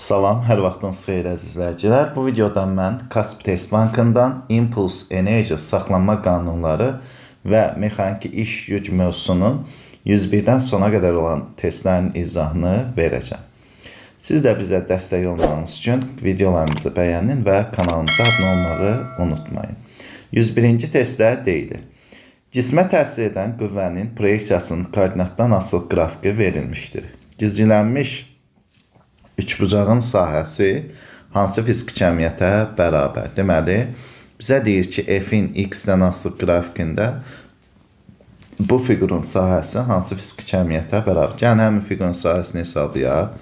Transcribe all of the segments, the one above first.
Salam, hər vaxtınız xeyir əziz izləyicilər. Bu videoda mən Kaspi Test Bankından impuls enerji saxlanma qanunları və mexaniki iş yük mövzusunun 101-dən sona qədər olan testlərin izahını verəcəm. Siz də bizə dəstək olmanız üçün videolarımızı bəyənin və kanalımıza abunə olmağı unutmayın. 101-ci testdə deyilir. Cismə təsir edən qüvvənin proyeksiyasının koordinatdan asılı qrafiki verilmişdir. Gizlənmiş üçbucağın sahəsi hansı fiziki cəmiyyətə bərabər? Deməli, bizə deyir ki, F-in X-dən asılı qrafikində bu fiqurun sahəsi hansı fiziki cəmiyyətə bərabər? Yəni, həmin fiqurun sahəsini hesablayaq.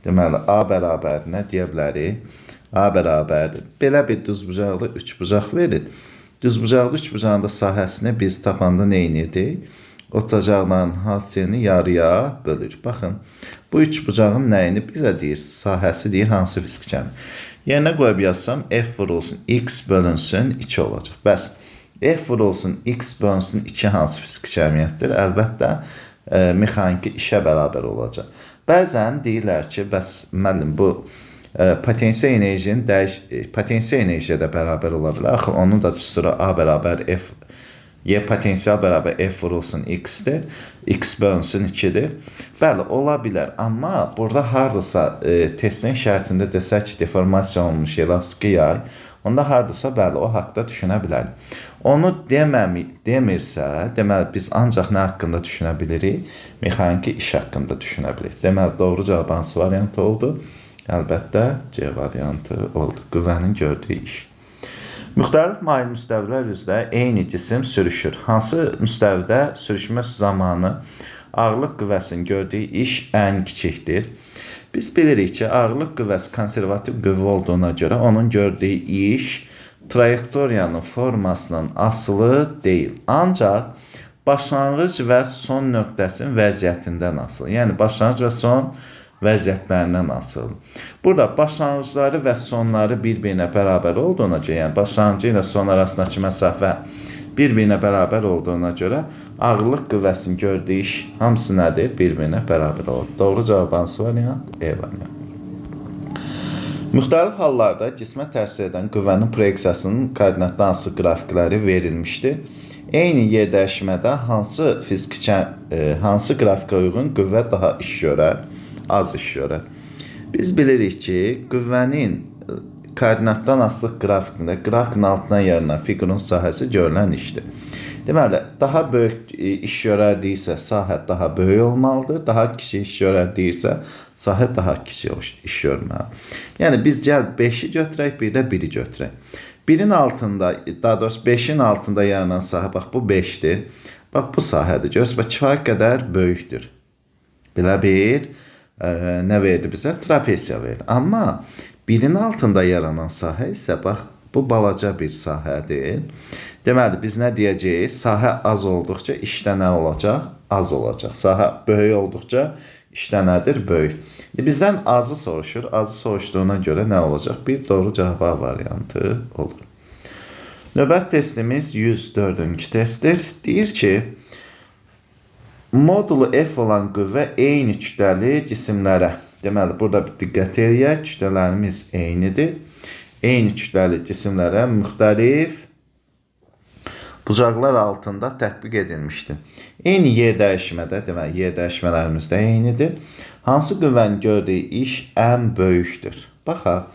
Deməli, A bərabərinə deyə bilərik. A bərabərdir. Belə bir düzbucaqlı üçbucaq verir. Düzbucaqlı üçbucağın da sahəsini biz tapanda nə edirdik? Otacaqların hasiyeni yarıya bölür. Baxın, bu üçbucağın nəyini bizə deyir? Sahəsi deyir, hansı fiziki cəmiyyət. Yerinə qoyub yazsam, F vurulsun X bölünsün 2 olacaq. Bəs, F vurulsun X bölünsün 2 hansı fiziki cəmiyyətdir? Əlbəttə, mexaniki işə bərabər olacaq. Bəzən deyirlər ki, bəs müəllim, bu potensial enerjinin potensial enerjiyə də bərabər ola bilər. Axı, onun da düsturu A bərabər F Y potensial bərabər F vurulsun X-dir. X bölünsün 2-dir. Bəli, ola bilər. Amma burada hardasa testin şərtində desək ki, deformasiya olmuş elastiki yay, onda hardasa bəli, o haqda düşünə bilərik. Onu demirsə, deməli, biz ancaq nə haqqında düşünə bilirik? Mexaniki iş haqqında düşünə bilirik. Deməli, doğru cavab hansı variantı oldu? Əlbəttə, C variantı oldu. Qüvvənin gördüyü iş. Müxtəlif mayil müstəvilər üzrə eyni cisim sürüşür. Hansı müstəvidə sürüşmə zamanı ağırlıq qüvvəsinin gördüyü iş ən kiçikdir? Biz bilirik ki, ağırlıq qüvvəsi konservativ qüvvə olduğuna görə onun gördüyü iş trayektoriyanın formasının asılı deyil. Ancaq başlanğıc və son nöqtəsinin vəziyyətindən asılı. Yəni, başlanğıc və son vəziyyətlərindən asılı. Burada başlanğıcları və sonları bir-birinə bərabər olduğuna görə, yəni başlanğıcı ilə son arasındakı məsafə bir-birinə bərabər olduğuna görə ağırlıq qüvvəsinin gördüyü iş hamısı nədir? Bir-birinə bərabər olur. Doğru cavab hansı variant? E variant. Müxtəlif hallarda cismə təsir edən qüvvənin proyeksiyasının koordinatdan asılı qrafikləri verilmişdir. Eyni yer dəyişmədə hansı qrafikə uyğun qüvvə daha iş görər? Az iş görər. Biz bilirik ki, qüvvənin koordinatdan asılı qrafikində qrafikin altına yaranan fiqurun sahəsi görülən işdir. Deməli, daha böyük iş görərdiksə, sahə daha böyük olmalıdır. Daha kiçik iş görərdiksə, sahə daha kiçik iş görməlidir. Yəni, biz gəl 5-i götürək, bir də 1-i götürək. 1-in altında, daha doğrusu 5-in altında yaranan sahə, bax, bu 5-dir. Bax, bu sahədir. Görürsünüz, kifayət qədər böyükdür. Belə bir nə verdi bizə? Trapesiya verdi. Amma 1-in altında yaranan sahə isə, bax, bu balaca bir sahədir. Deməli, biz nə deyəcəyik? Sahə az olduqca işdə nə olacaq? Az olacaq. Sahə böyük olduqca işdə nədir? Böyük. Bizdən azı soruşur. Azı soruşduğuna görə nə olacaq? Bir doğru cavab variantı olur. Növbət testimiz 104-cü testdir. Deyir ki, modulu F olan qüvvə eyni kütləli cisimlərə. Deməli, burada bir diqqət edək, kütlələrimiz eynidir. Eyni kütləli cisimlərə müxtəlif bucaqlar altında tətbiq edilmişdir. Eyni yer dəyişmədə, deməli, yer dəyişmələrimiz də eynidir. Hansı qüvvənin gördüyü iş ən böyükdür? Baxaq,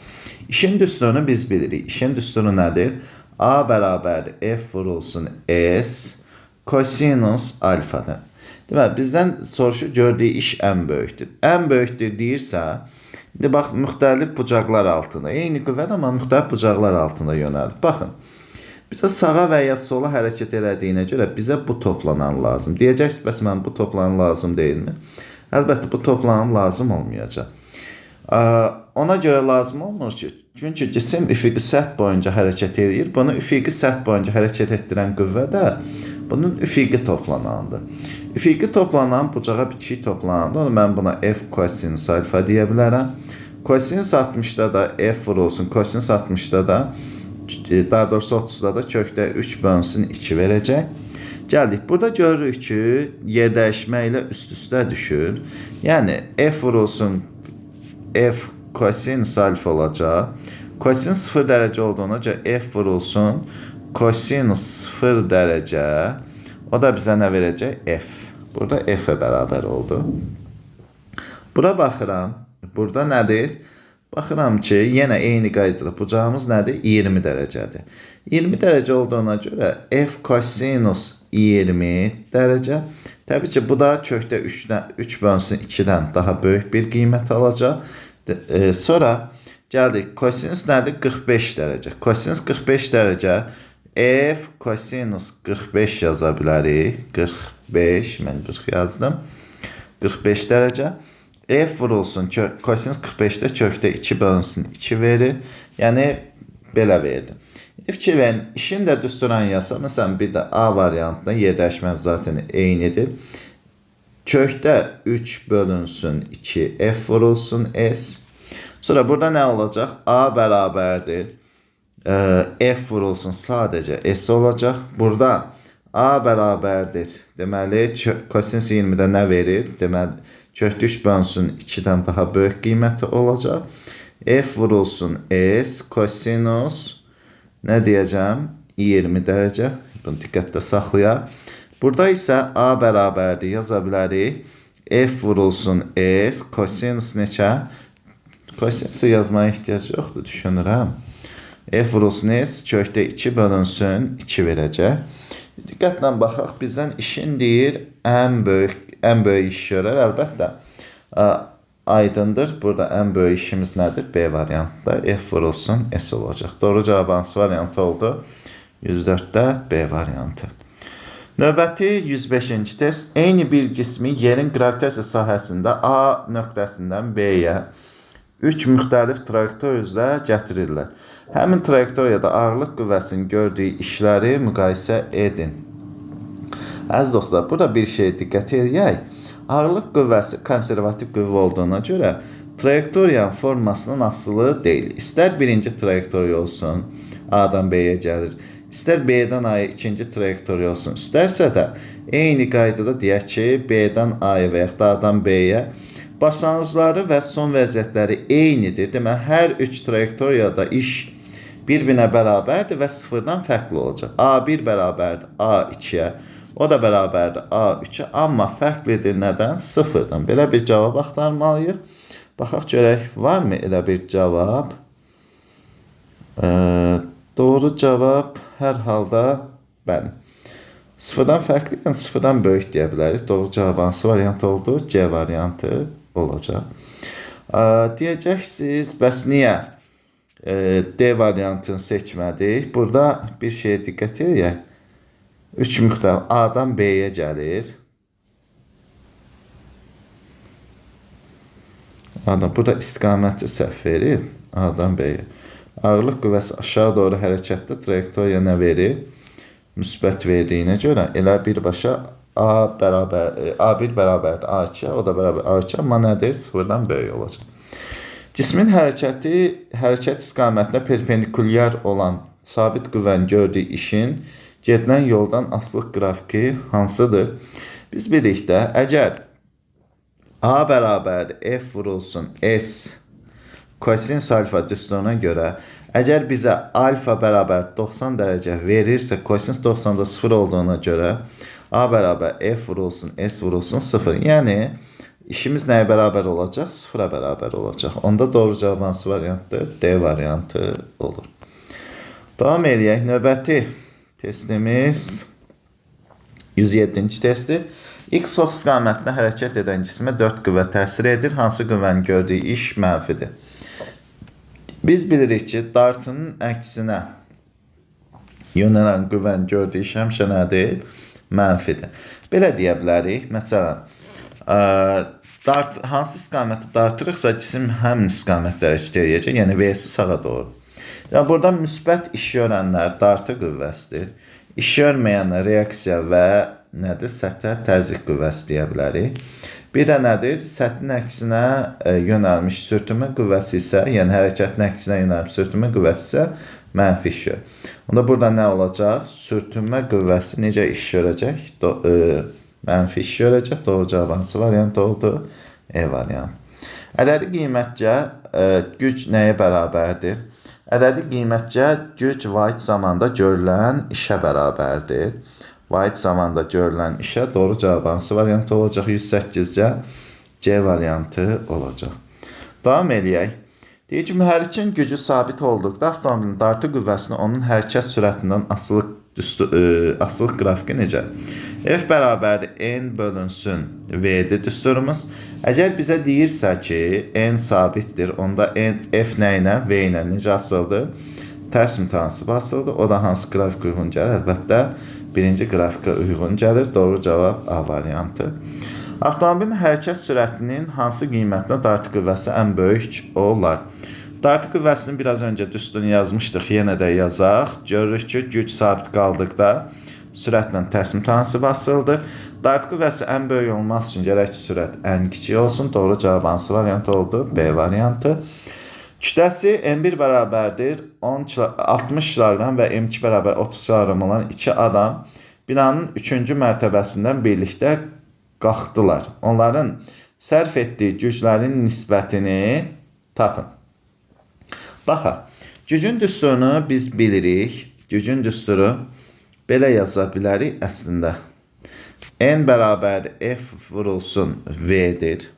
işin düsturunu biz bilirik. İşin düsturu nədir? A bərabərdir F vurulsun S kosinus alfadır. Deməli, bizdən soruşur, gördüyü iş ən böyükdür. Ən böyükdür deyirsə, bax, müxtəlif bucaqlar altında. Eyni qüvvədir, amma müxtəlif bucaqlar altında yönəlir. Baxın, bizə sağa və ya sola hərəkət elədiyinə görə bizə bu toplanan lazım. Deyəcəksiniz, bəs mən bu toplanan lazım deyilmi? Əlbəttə, bu toplanan lazım olmayacaq. Ona görə lazım olmur ki, çünki cisim üfüqi səth boyunca hərəkət edir. Bunu üfüqi səth boyunca hərəkət etdirən qüvvə də bunun üfüqi toplanandır. Üfüqi toplanan bucağa bitişik toplanandır. Onu mən buna F kosinus alfa deyə bilərəm. Kosinus 60-da da F vurulsun. Kosinus 60-da da, daha doğrusu 30-da da kökdə 3 bölünsün 2 verəcək. Gəldik. Burada görürük ki, yer dəyişmə ilə üst-üstə düşür. Yəni, F vurulsun F kosinus alfa olacaq. Kosinus 0 dərəcə olduğuna görə f vurulsun. Kosinus 0 dərəcə. O da bizə nə verəcək? F. Burada f-ə bərabər oldu. Bura baxıram. Burada nədir? Baxıram ki, yenə eyni qaydada bucağımız nədir? 20 dərəcədir. 20 dərəcə olduğuna görə f kosinus 20 dərəcə. Təbii ki, bu da kökdə 3 bölünsün 2-dən daha böyük bir qiymət alacaq. Sonra gəldik, kosinus nədir? 45 dərəcə. Kosinus 45 dərəcə. F kosinus 45 yaza bilərik. 45, mən 40 yazdım. 45 dərəcə. F vurulsun, kosinus 45-də kökdə 2 bölünsün 2 verir. Yəni, belə verir. Fikir verin, işin də düsturan yazsa, məsələn, bir də A variantında yer dəyişməm zaten eynidir. Kökdə 3 bölünsün 2, F vurulsun S. Sonra burada nə olacaq? A bərabərdir. F vurulsun sadəcə S olacaq. Burada A bərabərdir. Deməli, kosinus 20-də nə verir? Deməli, kökdə 3 bölünsün 2-dən daha böyük qiyməti olacaq. F vurulsun S, kosinus, nə deyəcəm? 20 dərəcə. Bunu diqqətdə saxlayaq. Burada isə A bərabərdir. Yaza bilərik. F vurulsun S, kosinus neçə? Kosinusu yazmaya ehtiyac yoxdur, düşünürəm. F vurulsun S, kökdə 2 bölünsün 2 verəcək. Diqqətlə baxaq, bizdən işin deyir, ən böyük iş görər. Əlbəttə, aydındır. Burada ən böyük işimiz nədir? B variantda F vurulsun S olacaq. Doğru cavab hansı variantı oldu? 104-də B variantı. Növbəti 105-ci test. Eyni bir cismi yerin gravitasiya sahəsində A nöqtəsindən B-yə 3 müxtəlif trayektoriya üzrə gətirirlər. Həmin trayektoriyada ağırlıq qüvvəsinin gördüyü işləri müqayisə edin. Əziz dostlar, burada bir şey diqqət edək. Ağırlıq qüvvəsi konservativ qüvvə olduğuna görə trayektoriyanın formasının asılı deyil. İstər birinci trayektoriya olsun, A-dan B-yə gəlir. İstər B-dən A-ya ikinci trayektoriya olsun. İstərsə də eyni qaydada deyək ki, B-dən A-ya və yaxud da A-dan B-yə başlanğıcları və son vəziyyətləri eynidir. Deməli, hər 3 trayektoriyada iş bir-birinə bərabərdir və sıfırdan fərqli olacaq. A1 bərabərdir A2-yə, o da bərabərdir A3-ə, amma fərqlidir nədən? Sıfırdan. Belə bir cavab axtarmalıyıq. Baxaq görək, varmı elə bir cavab? Doğru cavab hər halda bəli. Sıfırdan fərqli, yəni sıfırdan böyük deyə bilərik. Doğru cavab hansı variant oldu? C variantı olacaq. Deyəcəksiniz, bəs niyə D variantını seçmədik? Burada bir şeyə diqqət edək. 3 müxtəlif A-dan B-yə gəlir. Burada istiqaməti səhv verir. A-dan B-yə. Ağırlıq qüvvəsi aşağı doğru hərəkətdə trayektoriya nə verir? Müsbət verdiyinə görə elə birbaşa A1 bərabərdir A2, o da bərabər A2, amma nədir? Sıfırdan böyük olacaq. Cismin hərəkət istiqamətinə perpendikulyar olan sabit qüvvənin gördüyü işin gedilən yoldan asılılıq qrafiki hansıdır? Biz birlikdə, əgər A bərabərdir F vurulsun S, kosinus alfa düsturuna görə, əgər bizə alfa bərabər 90 dərəcə verirsə, kosinus 90-da 0 olduğuna görə A bərabər F vurulsun, S vurulsun 0. Yəni, işimiz nəyə bərabər olacaq? 0-a bərabər olacaq. Onda doğru cavab hansı variantdır? D variantı olur. Davam edək. Növbəti testimiz 107-ci testdir. X ox istiqamətinə hərəkət edən cismə 4 qüvvə təsir edir. Hansı qüvvənin gördüyü iş mənfidir? Biz bilirik ki, dartının əksinə yönələn qüvvənin gördüyü iş həmişə nədir? Mənfidir. Belə deyə bilərik. Məsələn, hansı istiqaməti dartırıqsa, cisim həmin istiqamətdə hərəkət edəcək, yəni V-si sağa doğru. Yəni, burada müsbət iş görənlər dartı qüvvəsidir. İş görməyənlər reaksiya və nədir? Səthə təzyiq qüvvəsi deyə bilərik. Bir də nədir? Səthin əksinə yönəlmiş sürtünmə qüvvəsi isə, yəni hərəkətin əksinə yönəlmiş sürtünmə qüvvəsi isə mənfi iş görür. Onda burada nə olacaq? Sürtünmə qüvvəsi necə iş görəcək? Mənfi iş görəcək. Doğru cavab hansı variant oldu? E variant. Ədədi qiymətcə güc nəyə bərabərdir? Ədədi qiymətcə güc vahid zamanda görülən işə bərabərdir. Vahid zamanda görülən işə doğru cavab hansı variantı olacaq? 108-cə C variantı olacaq. Davam eləyək. Deyir ki, mühərrikin gücü sabit olduqda avtomobilin dartı qüvvəsini onun hərəkət sürətindən asılıq qrafiki necə? F bərabərdir N bölünsün V'dir düsturumuz. Əgər bizə deyirsə ki, N sabitdir, onda F nə ilə? V ilə necə asıldır? Tərs mütənsib asıldır. O da hansı qrafika uyğun gəlir? Əlbəttə, birinci qrafika uyğun gəlir. Doğru cavab A variantı. Avtomobilin hərəkət sürətinin hansı qiymətinə dartı qüvvəsi ən böyük olar? Dartı qüvvəsini biraz öncə düsturunu yazmışdıq. Yenə də yazaq. Görürük ki, güc sabit qaldıqda sürətlə tərs mütənsib asıldır. Dartı qüvvəsi ən böyük olması üçün gərək ki, sürət ən kiçik olsun. Doğru cavab hansı variantı oldu? B variantı. Kütləsi M1 bərabərdir 60 kiloqram və M2 bərabər 30 kiloqram olan iki adam binanın 3-cü mərtəbəsindən birlikdə qalxdılar. Onların sərf etdiyi güclərin nisbətini tapın. Baxaq, gücün düsturunu biz bilirik. Gücün düsturu belə yaza bilərik əslində. N bərabər F vurulsun V'dir.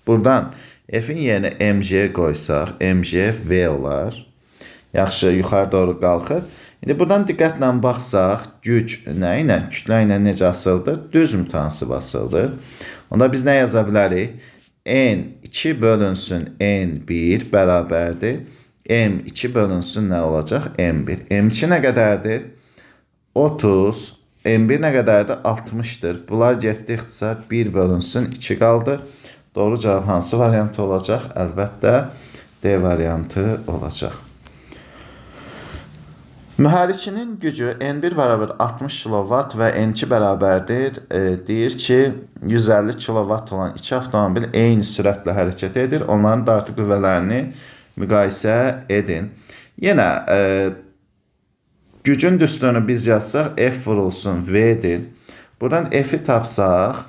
Buradan F'in yerinə mg qoysaq, mg V olar. Yaxşı, yuxarı doğru qalxır. İndi buradan diqqətlə baxsaq, güc nə ilə, kütlə ilə necə asıldır? Düz mütənsib asıldır. Onda biz nə yaza bilərik? N2 bölünsün N1 bərabərdir. M2 bölünsün nə olacaq? M1. M2 nə qədərdir? 30. M1 nə qədərdir? 60'dır. Bunlar getdi ixtisar 1 bölünsün 2 qaldı. Doğru cavab hansı variantı olacaq? Əlbəttə D variantı olacaq. Mühərrikinin gücü N1 bərabər 60 kW və N2 bərabərdir. Deyir ki, 150 kW olan iki avtomobil eyni sürətlə hərəkət edir. Onların dartı qüvvələrini müqayisə edin. Yenə gücün düsturunu biz yazsaq, F vurulsun V'dir. Buradan F'i tapsaq,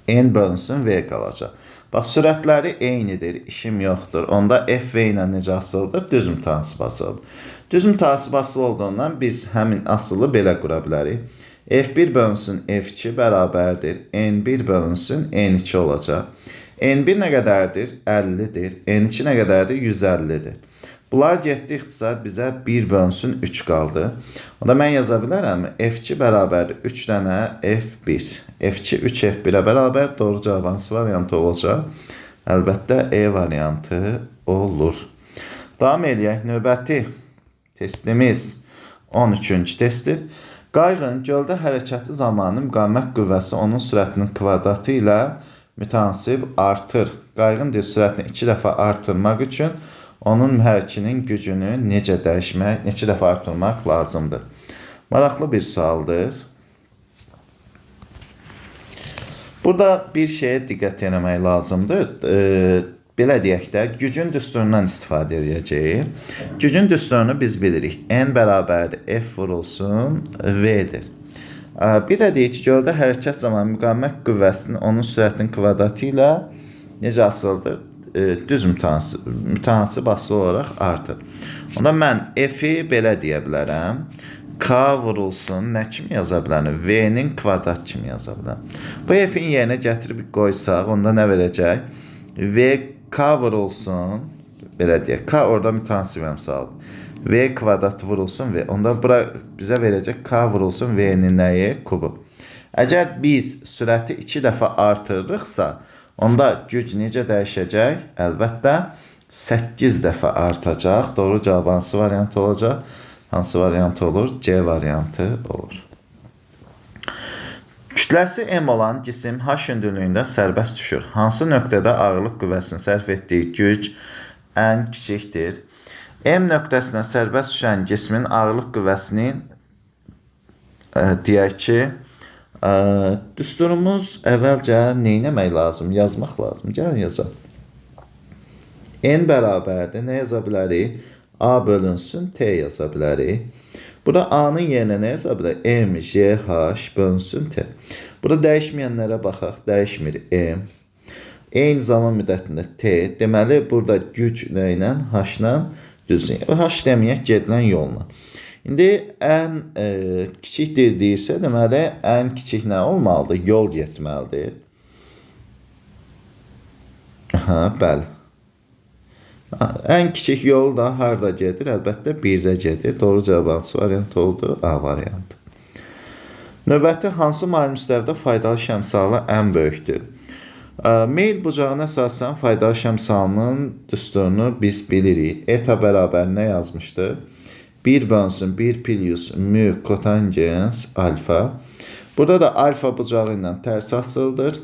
N bölünsün V qalacaq. Bax, sürətləri eynidir, işim yoxdur. Onda F V ilə necə asılıdır? Düz mütənsib asılıdır. Düz mütənsib asılı olduğundan biz həmin asılı belə qura bilərik. F1 bölünsün F2 bərabərdir. N1 bölünsün N2 olacaq. N1 nə qədərdir? 50'dir. N2 nə qədərdir? 150'dir. Bunlar getdi ixtisar bizə 1 bölünsün 3 qaldı. Onda mən yaza bilərəm. F2 bərabərdir 3 dənə F1. F2 3 F1'ə bərabər. Doğru cavab hansı variantı olacaq? Əlbəttə E variantı olur. Davam eləyək. Növbəti testimiz 13-cü testdir. Qayığın göldə hərəkəti zamanı müqavimət qüvvəsi onun sürətinin kvadratı ilə mütənsib artır. Qayığın sürətini 2 dəfə artırmaq üçün onun mühərrikinin gücünü necə dəyişmək, neçə dəfə artırmaq lazımdır? Maraqlı bir sualdır. Burada bir şeyə diqqət etmək lazımdır. Belə deyək də, gücün düsturundan istifadə edəcəyik. Gücün düsturunu biz bilirik. N bərabərdir F vurulsun V'dir. Bir də deyək ki, göldə hərəkət zamanı müqavimət qüvvəsinin onun sürətinin kvadratı ilə necə asılıdır? Düz mütənsib asılı olaraq artır. Onda mən F'i belə deyə bilərəm. K vurulsun nə kimi yaza bilərəm? V'nin kvadrat kimi yaza bilərəm. Bu F'in yerinə gətirib qoysaq, onda nə verəcək? V K vurulsun, belə deyək. K orada mütənsib əmsaldır. V kvadrat vurulsun V. Onda bura bizə verəcək K vurulsun V'nin nəyi? Kubu. Əgər biz sürəti 2 dəfə artırırıqsa, onda güc necə dəyişəcək? Əlbəttə 8 dəfə artacaq. Doğru cavab hansı variantı olacaq? Hansı variantı olur? C variantı olur. Kütləsi M olan cisim H hündürlüyündə sərbəst düşür. Hansı nöqtədə ağırlıq qüvvəsinin sərf etdiyi güc ən kiçikdir? M nöqtəsinə sərbəst düşən cismin ağırlıq qüvvəsinin deyək ki, düsturumuz əvvəlcə neynəmək lazım? Yazmaq lazım. Gəlin yazaq. N bərabərdir. Nə yaza bilərik? A bölünsün T yaza bilərik. Burada A'nın yerinə nə yaza bilərik? M, J, H bölünsün T. Burada dəyişməyənlərə baxaq. Dəyişmir M. Eyni zaman müddətində T. Deməli, burada güc nə ilə? H-la düzlük. H deməyək, gedilən yolla. İndi ən kiçikdir deyirsə, deməli, ən kiçik nə olmalıdır? Yol getməlidir. Bəli. Ən kiçik yol da harada gedir? Əlbəttə 1-də gedir. Doğru cavab hansı variant oldu? A variantı. Növbəti hansı mayıl müstəvidə faydalı şəmsalı ən böyükdür? Meyl bucağına əsasən faydalı şəmsalının düsturunu biz bilirik. Eta bərabər nə yazmışdı? 1 bölünsün 1 plus mü kotangens alfa. Burada da alfa bucağı ilə tərs asıldır.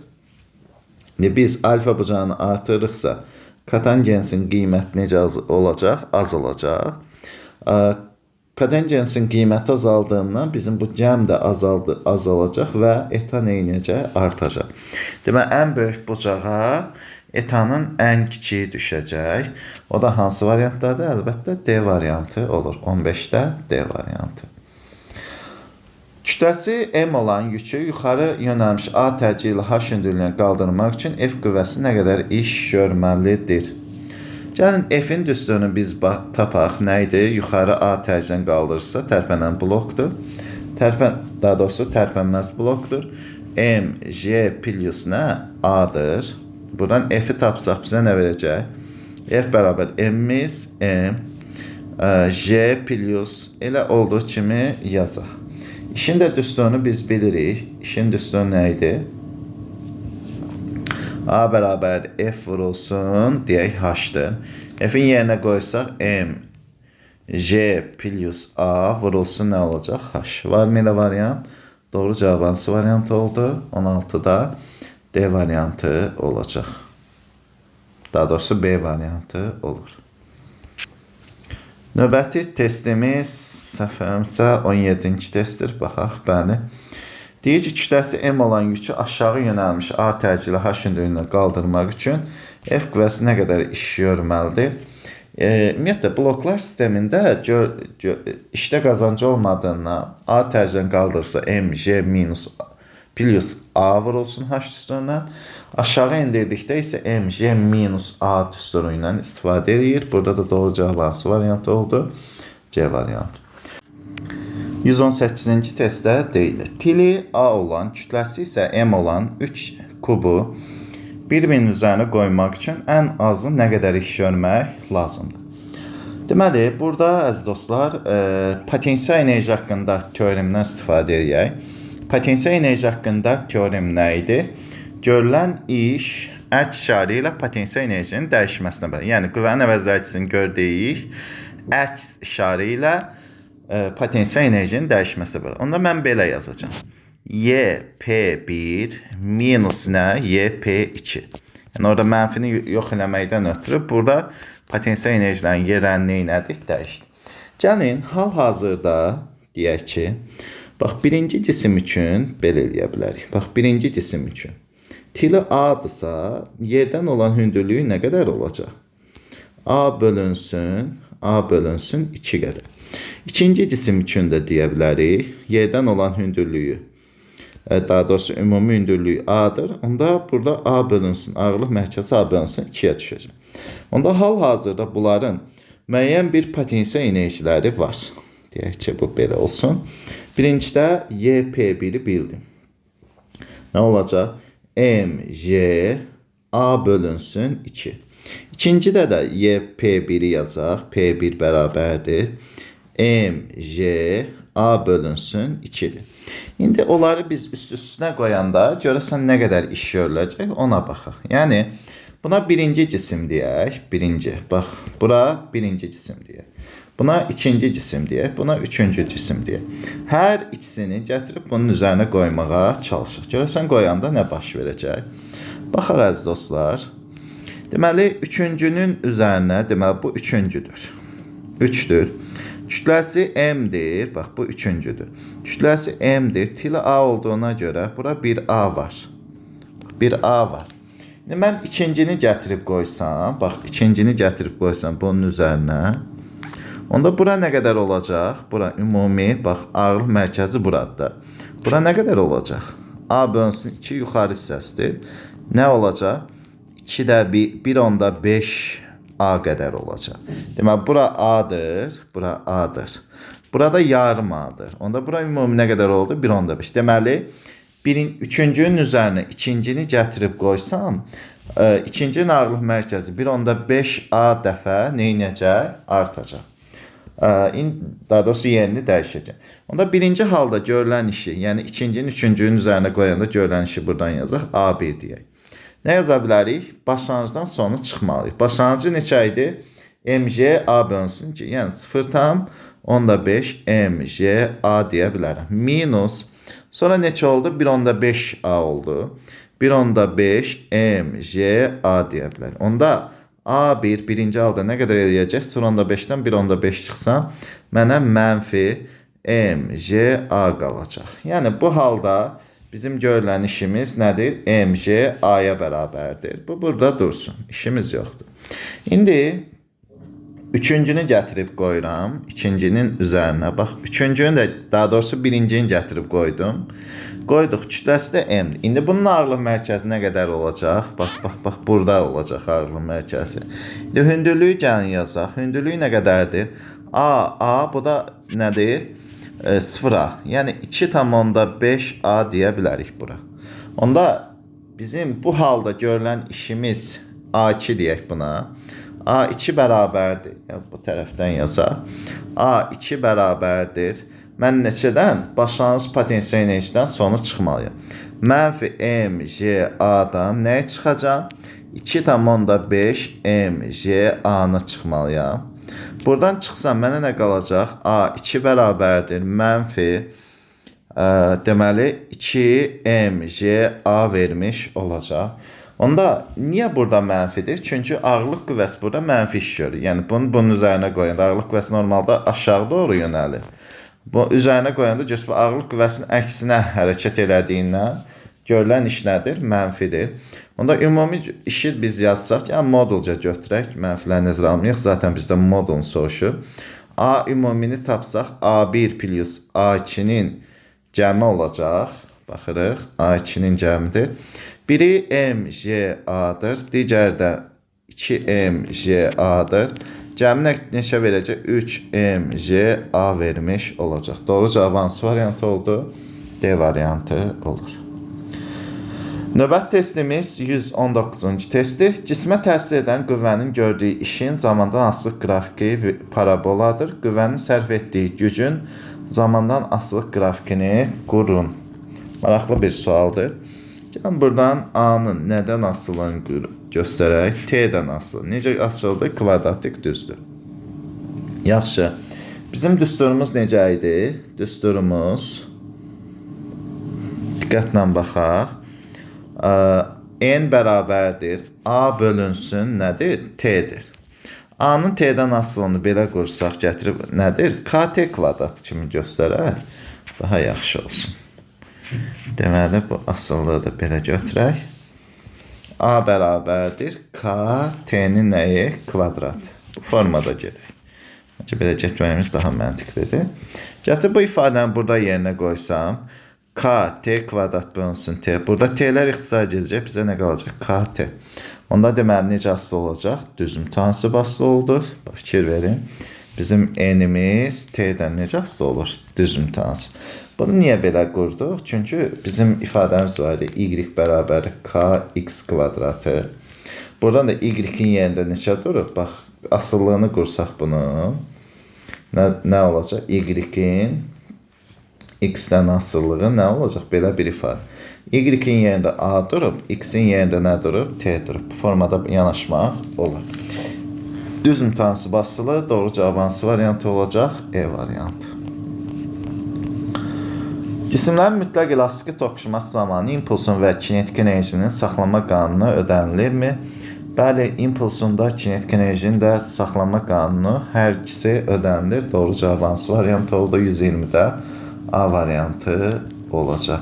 Biz alfa bucağını artırırıqsa kotangensin qiyməti necə olacaq? Az olacaq. Kotangensin qiyməti azaldığından bizim bu cəm də azalacaq və eta neynəcək? Artacaq. Demək, ən böyük bucağa etanın ən kiçiyi düşəcək. O da hansı variantdadır? Əlbəttə D variantı olur. 15-də D variantı. Kütləsi M olan yükü yuxarı yönəlmiş A tərci ilə H hündürlüyünə qaldırmaq üçün F qüvvəsi nə qədər iş görməlidir? Gəlin F-in düsturunu biz tapaq. Nə idi? Yuxarı A tərcdən qaldırırsa tərpənən blokdur. Daha doğrusu tərpənməz blokdur. M, J plus nə? A-dır. Buradan F-i tapsaq bizə nə verəcək? F bərabər M-miz M, J plus elə olduğu kimi yazaq. İşin də düsturunu biz bilirik. İşin düsturu nə idi? A bərabər F vurulsun, deyək H-dır. F-in yerinə qoysaq M, J plus A vurulsun nə olacaq? H. Var mı elə variant? Doğru cavab hansı variant oldu? 16-da D variantı olacaq. Daha doğrusu B variantı olur. Növbəti testimiz səhvərimsə 17-ci testdir. Baxaq, bəli. Deyir ki, kütləsi M olan yükü aşağı yönəlmiş A tərci ilə H hündürlüyünə qaldırmaq üçün F qüvvəsi nə qədər iş görməlidir? Ümumiyyətlə, bloklar sistemində işdə qazancı olmadığından A tərcdən qaldırırsa M, J minus plus A vurulsun H düsturundan. Aşağı indirdikdə isə M, J minus A düsturu ilə istifadə edir. Burada da doğru cavab hansı variantı oldu? C variantı. 118-ci testdə deyilir. Tili A olan, kütləsi isə M olan 3 kubu bir-birinin üzərinə qoymaq üçün ən azı nə qədər iş görmək lazımdır? Deməli, burada əziz dostlar, potensial enerji haqqında teoremdən istifadə edək. Potensial enerji haqqında teorem nə idi? Görülən iş əks işarə ilə potensial enerjinin dəyişməsinə bərabər. Yəni, qüvvənin əvəzləyicisini gördüyü iş əks işarə ilə potensial enerjinin dəyişməsinə bərabər. Onda mən belə yazacağım. YP1 minus nə? YP2. Yəni, orada mənfini yox eləməkdən ötürü burada potensial enerjilərin yerlərini nədir? Dəyişdik. Gəlin, hal-hazırda deyək ki, bax, birinci cisim üçün belə eləyə bilərik. Bax, birinci cisim üçün. Tili A-dırsa, yerdən olan hündürlüyü nə qədər olacaq? A bölünsün 2 qədər. İkinci cisim üçün də deyə bilərik. Yerdən olan hündürlüyü, daha doğrusu ümumi hündürlüyü A-dır. Onda burada A bölünsün, ağırlıq mərkəzi A bölünsün 2-yə düşəcək. Onda hal-hazırda bunların müəyyən bir potensial enerjiləri var. Deyək ki, bu belə olsun. Birincidə YP1-i bildim. Nə olacaq? MJ A bölünsün 2. İkincidə də YP1-i yazaq. P1 bərabərdir. MJ A bölünsün 2-dir. İndi onları biz üst-üstünə qoyanda görəsən nə qədər iş görüləcək ona baxaq. Yəni, buna birinci cisim deyək. Birinci. Bax, bura birinci cisim deyək. Buna ikinci cisim deyək. Buna üçüncü cisim deyək. Hər ikisini gətirib bunun üzərinə qoymağa çalışaq. Görəsən qoyanda nə baş verəcək? Baxaq əziz dostlar. Deməli, üçüncünün üzərinə, deməli, bu üçüncüdür. 3-dür. Kütləsi M-dir. Bax, bu üçüncüdür. Kütləsi M-dir. Tili A olduğuna görə bura bir A var. Bir A var. İndi mən ikincini gətirib qoysam, bax, ikincini gətirib qoysam bunun üzərinə, onda bura nə qədər olacaq? Bura ümumi, bax, ağırlıq mərkəzi buradır. Bura nə qədər olacaq? A bölünsün 2 yuxarı hissəsidir. Nə olacaq? 2 də 1 onda 5 A qədər olacaq. Deməli, bura A'dır, bura A'dır. Burada yarım A'dır. Onda bura ümumi nə qədər oldu? 1 onda 5. Deməli, üçüncünün üzərinə ikincini gətirib qoysam, ikincinin ağırlıq mərkəzi 1 onda 5 A dəfə neynəcək? Artacaq. Daha doğrusu yerini dəyişəcək. Onda birinci halda görülən işi, yəni ikincinin üçüncünün üzərinə qoyanda görülən işi buradan yazaq. A1 deyək. Nə yaza bilərik? Başlanğıcdan sonu çıxmalıyıq. Başlanğıcı neçə idi? MJ A bölünsün ki, yəni 0,5 MJ A deyə bilərəm. Minus, sonra neçə oldu? 1,5 A oldu. 1,5 MJ A deyə bilərik. Onda A1 birinci halda nə qədər eləyəcək? 0,5-dən 1,5 çıxsa, mənə mənfi MJ A qalacaq. Yəni bu halda bizim görülən işimiz nədir? MJ A-ya bərabərdir. Bu burada dursun. İşimiz yoxdur. İndi üçüncünü gətirib qoyuram. İkincinin üzərinə. Bax, üçüncünü də, daha doğrusu birincini gətirib qoydum. Qoyduq. Kütləsi də M-dir. İndi bunun ağırlıq mərkəzi nə qədər olacaq? Bax, burada olacaq ağırlıq mərkəzi. İndi hündürlüyü gəlin yazaq. Hündürlüyü nə qədərdir? A, bu da nədir? 0A. Yəni 2,5A deyə bilərik bura. Onda bizim bu halda görülən işimiz A2 deyək buna. A2 bərabərdir. Yəni bu tərəfdən yazaq. A2 bərabərdir. Mən neçədən? Başlanğıc potensial enerjiden sonu çıxmalıyam. Mənfi MJA-dan nəyə çıxacaq? 2,5 MJA-nı çıxmalıyam. Buradan çıxsam mənə nə qalacaq? A2 bərabərdir. Mənfi deməli 2 MJA vermiş olacaq. Onda niyə burada mənfidir? Çünki ağırlıq qüvvəsi burada mənfi iş görür. Yəni bunun üzərinə qoyanda ağırlıq qüvvəsi normalda aşağı doğru yönəlir. Bu üzərinə qoyanda göstər ağırlıq qüvvəsinin əksinə hərəkət elədiyindən görülən iş nədir? Mənfidir. Onda ümumi işi biz yazsaq, yəni modulca götürək, mənfiləri nəzərə almayaq. Zaten bizdə modulun soruşur. A ümumini tapsaq, A1 plus A2-nin cəmi olacaq. Baxırıq, A2-nin cəmidir. Biri MJA-dır, digəri də 2MJA-dır. Cəmi neçə verəcək? 3MJA vermiş olacaq. Doğru cavab hansı variantı oldu? D variantı olur. Növbət testimiz 119-cu testdir. Cismə təsir edən qüvvənin gördüyü işin zamandan asılıq qrafiki paraboladır. Qüvvənin sərf etdiyi gücün zamandan asılıq grafikini qurun. Maraqlı bir sualdır. Gəlin buradan A-nın nədən asılını göstərək? T-dən asılı. Necə asıldı? Kvadratik düzdür. Yaxşı. Bizim düsturumuz necə idi? Düsturumuz diqqətlə baxaq. N bərabərdir. A bölünsün nədir? T'dir. A-nın T'dən asılını belə qursaq gətirib nədir? KT kvadrat kimi göstərək. Daha yaxşı olsun. Deməli, bu asıllığı da belə götürək. A bərabərdir. KT-nin nəyi? Kvadrat. Bu formada gedək. Məncə belə getməyimiz daha məntiqlidir. Gətir bu ifadəni burada yerinə qoysam. KT kvadrat bölünsün T. Burada T'lər ixtisar edəcək. Bizə nə qalacaq? KT. Onda deməli necə asılı olacaq? Düzüm tansı asılı oldu. Fikir verin. Bizim N'imiz T'dən necə asılı olur? Düzüm tansı. Bunu niyə belə qurduq? Çünki bizim ifadəmiz var idi. Y bərabər KX kvadratı. Buradan da Y-in yerində neçə durur? Bax, asıllığını qursaq bunu. Nə olacaq? Y-in X-dən asıllığı nə olacaq? Belə bir ifadə. Y-in yerində A durub, X-in yerində nə durub? T durub. Bu formada yanaşmaq olur. Düzüm tansı basılı, doğru cavab hansı variantı olacaq? E variantı. Cisimlərin mütləq elastiki toqquşması zamanı impulsun və kinetik enerjinin saxlanma qanunu ödənilirmi? Bəli, impulsunda kinetik enerjinin də saxlanma qanunu hər ikisi ödənilir. Doğru cavab hansı variantı oldu? 120-də A variantı olacaq.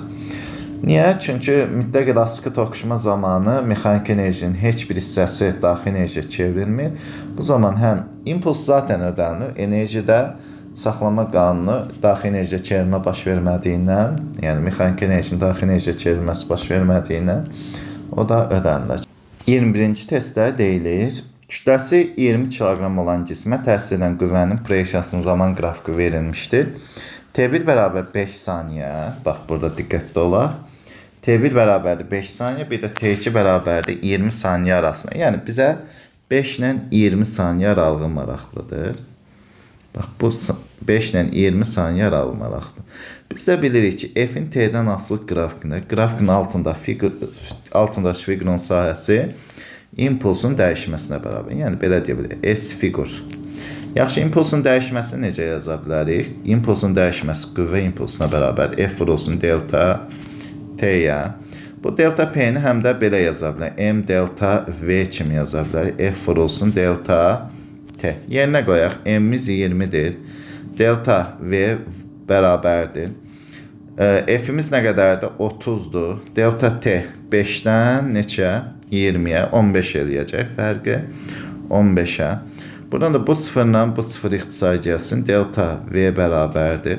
Niyə? Çünki mütləq elastiki toqquşma zamanı mexanik enerjinin heç bir hissəsi daxili enerjiyə çevrilmir. Bu zaman həm impuls zaten ödənilir, enerjidə saxlama qanunu daxili enerjiyə çevrilmə baş vermədiyindən, yəni mexanik enerjinin daxili enerjiyə çevrilməsi baş vermədiyindən o da ödənilir. 21-ci testdə deyilir. Kütləsi 20 kiloqram olan cismə təsir edən qüvvənin proyeksiyasının zaman qrafiki verilmişdir. T1 bərabər 5 saniyə. Bax, burada diqqətli olaq. T1 bərabərdir 5 saniyə, bir də T2 bərabərdir 20 saniyə arasında. Yəni, bizə 5 ilə 20 saniyə aralığı maraqlıdır. Bax, bu 5 ilə 20 saniyə aralığı maraqlıdır. Biz də bilirik ki, F-in T-dən asılı qrafikində, grafikin altındakı fiqurun sahəsi impulsun dəyişməsinə bərabər. Yəni, belə deyə bilərik, S fiqur. Yaxşı, impulsun dəyişməsini necə yaza bilərik? Impulsun dəyişməsi qüvvə impulsuna bərabər. F vurulsun delta T-yə. Bu delta P-ni həm də belə yaza bilərik. M delta V kimi yaza bilərik. F vurulsun delta T. Yerinə qoyaq. M-miz 20-dir. Delta V bərabərdir. F-imiz nə qədərdir? 30-dur. Delta T 5-dən neçə? 20-yə, 15 eləyəcək fərqi. 15-ə. Buradan da bu sıfırla bu sıfır ixtisar gəlsin. Delta V bərabərdir.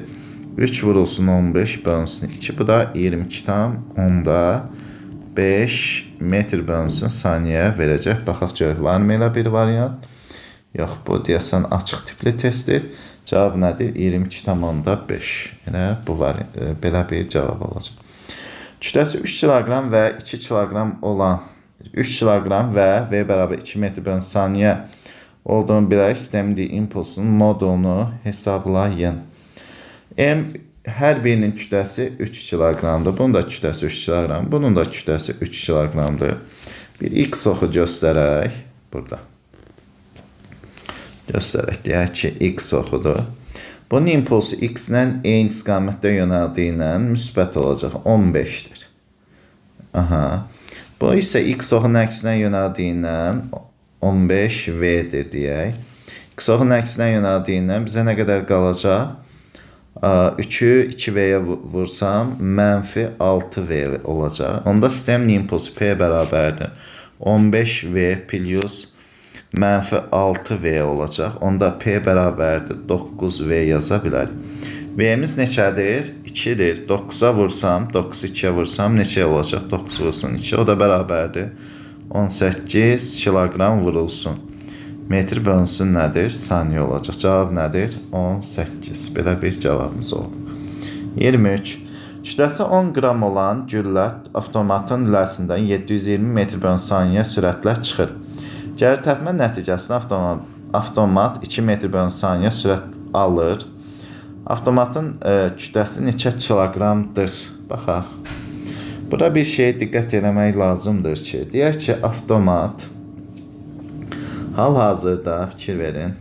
3 vurulsun 15 bölünsün 2. Bu da 22,5 metr bölünsün saniyəyə verəcək. Baxaq görək, varmı elə bir variant? Yox, bu deyəsən açıq tipli testdir. Cavab nədir? 22,5. Yəni, bu belə bir cavab olacaq. Kütləsi 3 kiloqram və 2 kiloqram olan 3 kiloqram və V bərabər 2 metr bölün saniyə olduğunu bilərək sistemli impulsunun modulunu hesablayın. M hər birinin kütləsi 3 kiloqramdır. Bunun da kütləsi 3 kiloqram. Bunun da kütləsi 3 kiloqramdır. Bir X oxu göstərək. Burada. Göstərək. Deyək ki, X oxudur. Bunun impulsu X ilə eyni istiqamətdə yönəldiyi ilə müsbət olacaq. 15-dir. Aha. Bu isə X oxunun əksinə yönəldiyindən 15V-dir deyək. X oxunun əksinə yönəldiyindən bizə nə qədər qalacaq? 3-ü 2V-yə vursam, mənfi 6V olacaq. Onda sistemin impulsu P bərabərdir. 15V plus mənfi 6V olacaq. Onda P bərabərdir 9V yaza bilərik. V-miz neçədir? 2-dir. 9-a vursam, 9-u 2-yə vursam neçə olacaq? 9 vurulsun 2. O da bərabərdir. 18 kiloqram vurulsun. Metr bölünsün nədir? Saniyə olacaq. Cavab nədir? 18. Belə bir cavabımız olur. 23. Kütləsi 10 qram olan güllə avtomatın lüləsindən 720 metr bölün saniyə sürətlə çıxır. Geri təpmə nəticəsində avtomat 2 metr bölün saniyə sürət alır. Avtomatın kütləsi neçə kiloqramdır? Baxaq. Burada bir şeyə diqqət eləmək lazımdır ki, deyək ki, avtomat hal-hazırda fikir verin.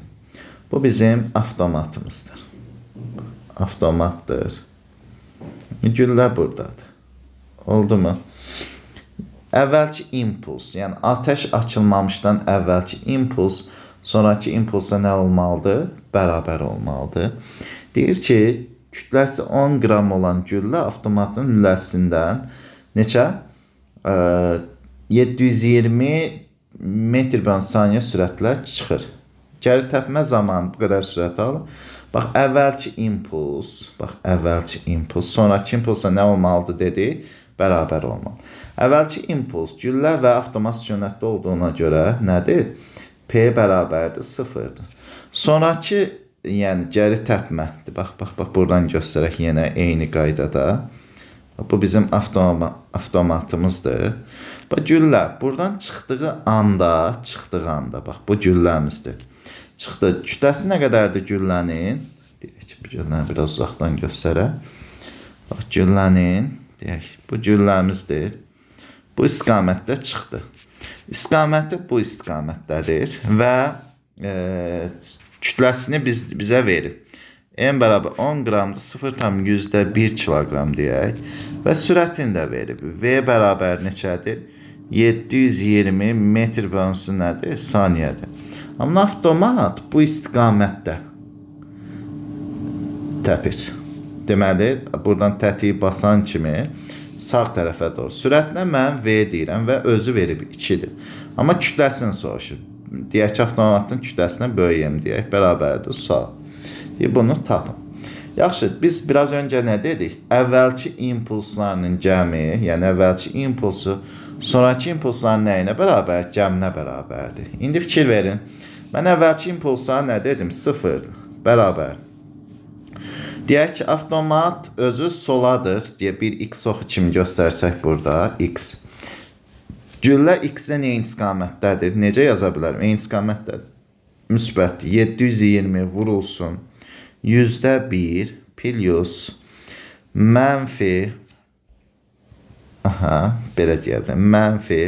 Bu bizim avtomatımızdır. Avtomatdır. Güllə buradadır. Oldu mu? Əvvəlki impuls, yəni ateş açılmamışdan əvvəlki impuls, sonraki impulsa nə olmalıdır? Bərabər olmalıdır. Deyir ki, kütləsi 10 qram olan güllə avtomatın lüləsindən neçə? 720 metr bölün saniyə sürətlə çıxır. Geri təpmə zamanı bu qədər sürət alır. Bax, əvvəlki impuls, sonraki impulsa nə olmalıdır dedi? Bərabər olmalı. Əvvəlki impuls güllə və avtomat sükunətdə olduğuna görə nədir? P bərabərdir 0-dır. Sonraki, yəni geri təpmədir. Bax, buradan göstərək yenə eyni qaydada. Bu bizim avtomatımızdır. Bax, güllə buradan çıxdığı anda, bax, bu gülləmizdir. Çıxdı. Kütləsi nə qədərdir güllənin? Deyək ki, bu gülləni biraz uzaqdan göstərək. Bax, güllənin, deyək, bu gülləmizdir. Bu istiqamətdə çıxdı. İstiqaməti bu istiqamətdədir və kütləsini bizə verir. M bərabər 10 qramdır, 0,1 kiloqram deyək və sürətini də verib. V bərabər neçədir? 720 metr bölünsün nədir? Saniyədir. Amma avtomat bu istiqamətdə təpir. Deməli, buradan tətiyi basan kimi sağ tərəfə doğru. Sürətinə mən V deyirəm və özü verib 2-dir. Amma kütləsini soruşur. Deyək ki, avtomatın kütləsinə böyüyəm deyək, bərabərdir sağ. Bunu tapın. Yaxşı, biz biraz öncə nə dedik? Əvvəlki impulslarının cəmi, yəni əvvəlki impulsu sonraki impulsların nəyinə bərabər? Cəminə bərabərdir. İndi fikir verin. Mən əvvəlki impulslara nə dedim? 0 bərabər. Deyək ki, avtomat özü soladır. Deyək, bir x oxu kimi göstərsək burada, x. Güllə x-ə eyni istiqamətdədir. Necə yaza bilərəm? Eyni istiqamətdədir. Müsbət 720 vurulsun. %1 plus mənfi, belə deyərdim, mənfi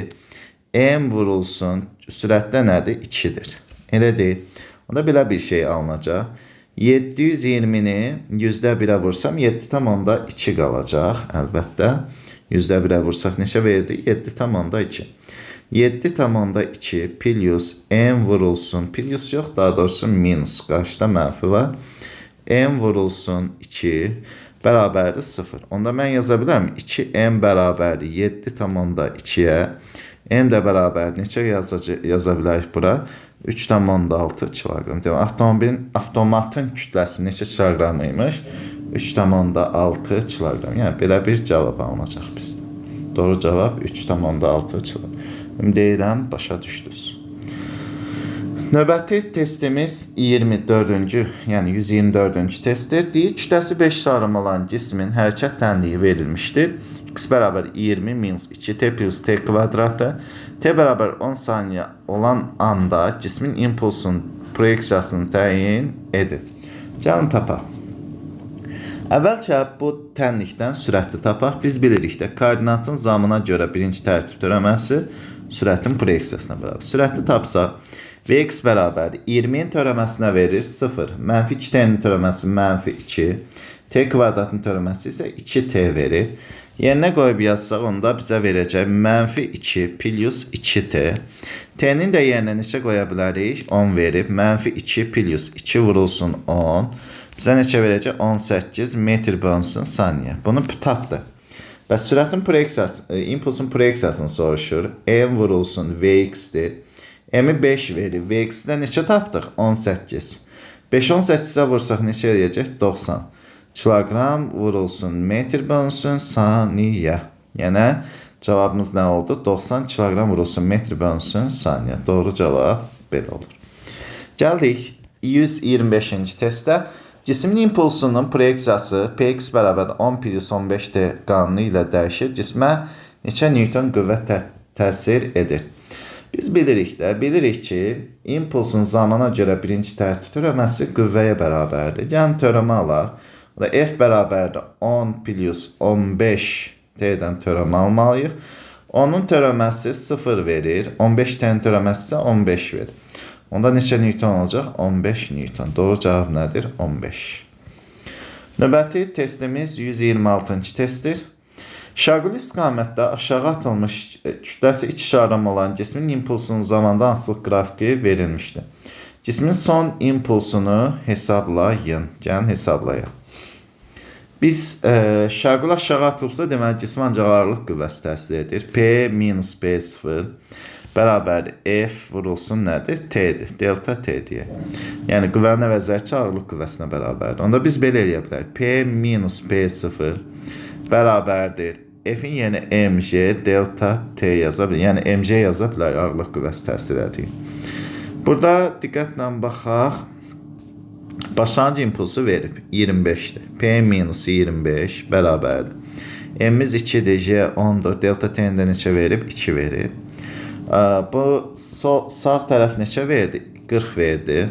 m vurulsun. Sürətdə nədir? 2-dir. Elə deyil. Onda belə bir şey alınacaq. 720-ni %1-ə vursam 7,2 qalacaq. Əlbəttə. %1-ə vursaq neçə verdi? 7,2. 7,2 plus m vurulsun. Plus yox, daha doğrusu minus. Qarşıda mənfi var. M vurulsun 2 bərabərdir 0. Onda mən yaza bilərəm? 2m bərabərdir 7,2-yə. M də bərabər neçə yaza bilərik bura? 3,6 kiloqram. Demək, avtomatın kütləsi neçə kiloqram imiş? 3,6 kiloqram. Yəni, belə bir cavab alınacaq bizdə. Doğru cavab 3,6 kiloqram. Deyirəm, başa düşdünüz. Növbəti testimiz 24-cü, yəni 124-cü testdir. Deyir, kütləsi 5 sarım olan cismin hərəkət tənliyi verilmişdir. X bərabər 20 minus 2t plus t kvadratı. T bərabər 10 saniyə olan anda cismin impulsun proyeksiyasını təyin edin. Gəlin tapaq. Əvvəlcə bu tənlikdən sürətli tapaq. Biz bilirik də koordinatın zamına görə birinci tərtib törəməsi sürətin proyeksiyasına bərabər. Sürətli tapsaq, Vx bərabər 20-nin törəməsinə verir 0. Mənfi 2t'nin törəməsi mənfi 2. T kvadratın törəməsi isə 2t verir. Yerinə qoyub yazsaq, onda bizə verəcək mənfi 2 plus 2t. T'nin də yerinə neçə qoya bilərik? 10 verib. Mənfi 2 plus 2 vurulsun 10. Bizə neçə verəcək? 18 metr bölünsün saniyə. Bunu tapdı. Və sürətin proyeksiyası, impulsun proyeksiyasını soruşur. M vurulsun Vx-dir. M-i 5 verir. Vx-də neçə tapdıq? 18. 5 18-ə vursaq neçə eləyəcək? 90. Kiloqram vurulsun metr bölünsün saniyə. Yəni, cavabımız nə oldu? 90 kiloqram vurulsun metr bölünsün saniyə. Doğru cavab belə olur. Gəldik 125-ci testdə. Cismin impulsunun proyeksiyası Px bərabər 10 plus 15t qanunu ilə dəyişir. Cismə neçə newton qüvvə təsir edir? Biz bilirik ki, impulsun zamana görə birinci tərtib törəməsi qüvvəyə bərabərdir. Yəni, törəmə alaq. F bərabərdir 10 plus 15T-dən törəmə almalıyıq. Onun törəməsi 0 verir. 15T-nin törəməsi isə 15 verir. Onda neçə newton olacaq? 15 newton. Doğru cavab nədir? 15. Növbəti testimiz 126-cı testdir. Şaquli istiqamətdə aşağı atılmış kütləsi 2 şarım olan cismin impulsunun zamandan asılı qrafiki verilmişdir. Cismin son impulsunu hesablayın. Gəlin hesablayaq. Biz şaquli aşağı atılıbsa, deməli cism ancaq ağırlıq qüvvəsi təsir edir. P minus P0 bərabər F vurulsun nədir? T'dir. Delta T deyək. Yəni qüvvənin əvəzlərici ağırlıq qüvvəsinə bərabərdir. Onda biz belə eləyə bilərik. P minus P0 bərabərdir. F'in yerinə mg delta T yaza bilərik. Yəni mg yaza bilərik ağırlıq qüvvəsi təsir edir. Burada diqqətlə baxaq. Başlanğıc impulsu verib 25'dir. P minus 25 bərabərdir. M'imiz 2'dir, J 10'dur. Delta T'nin də neçə verib? 2 verib. Bu sağ tərəf neçə verdi? 40 verdi.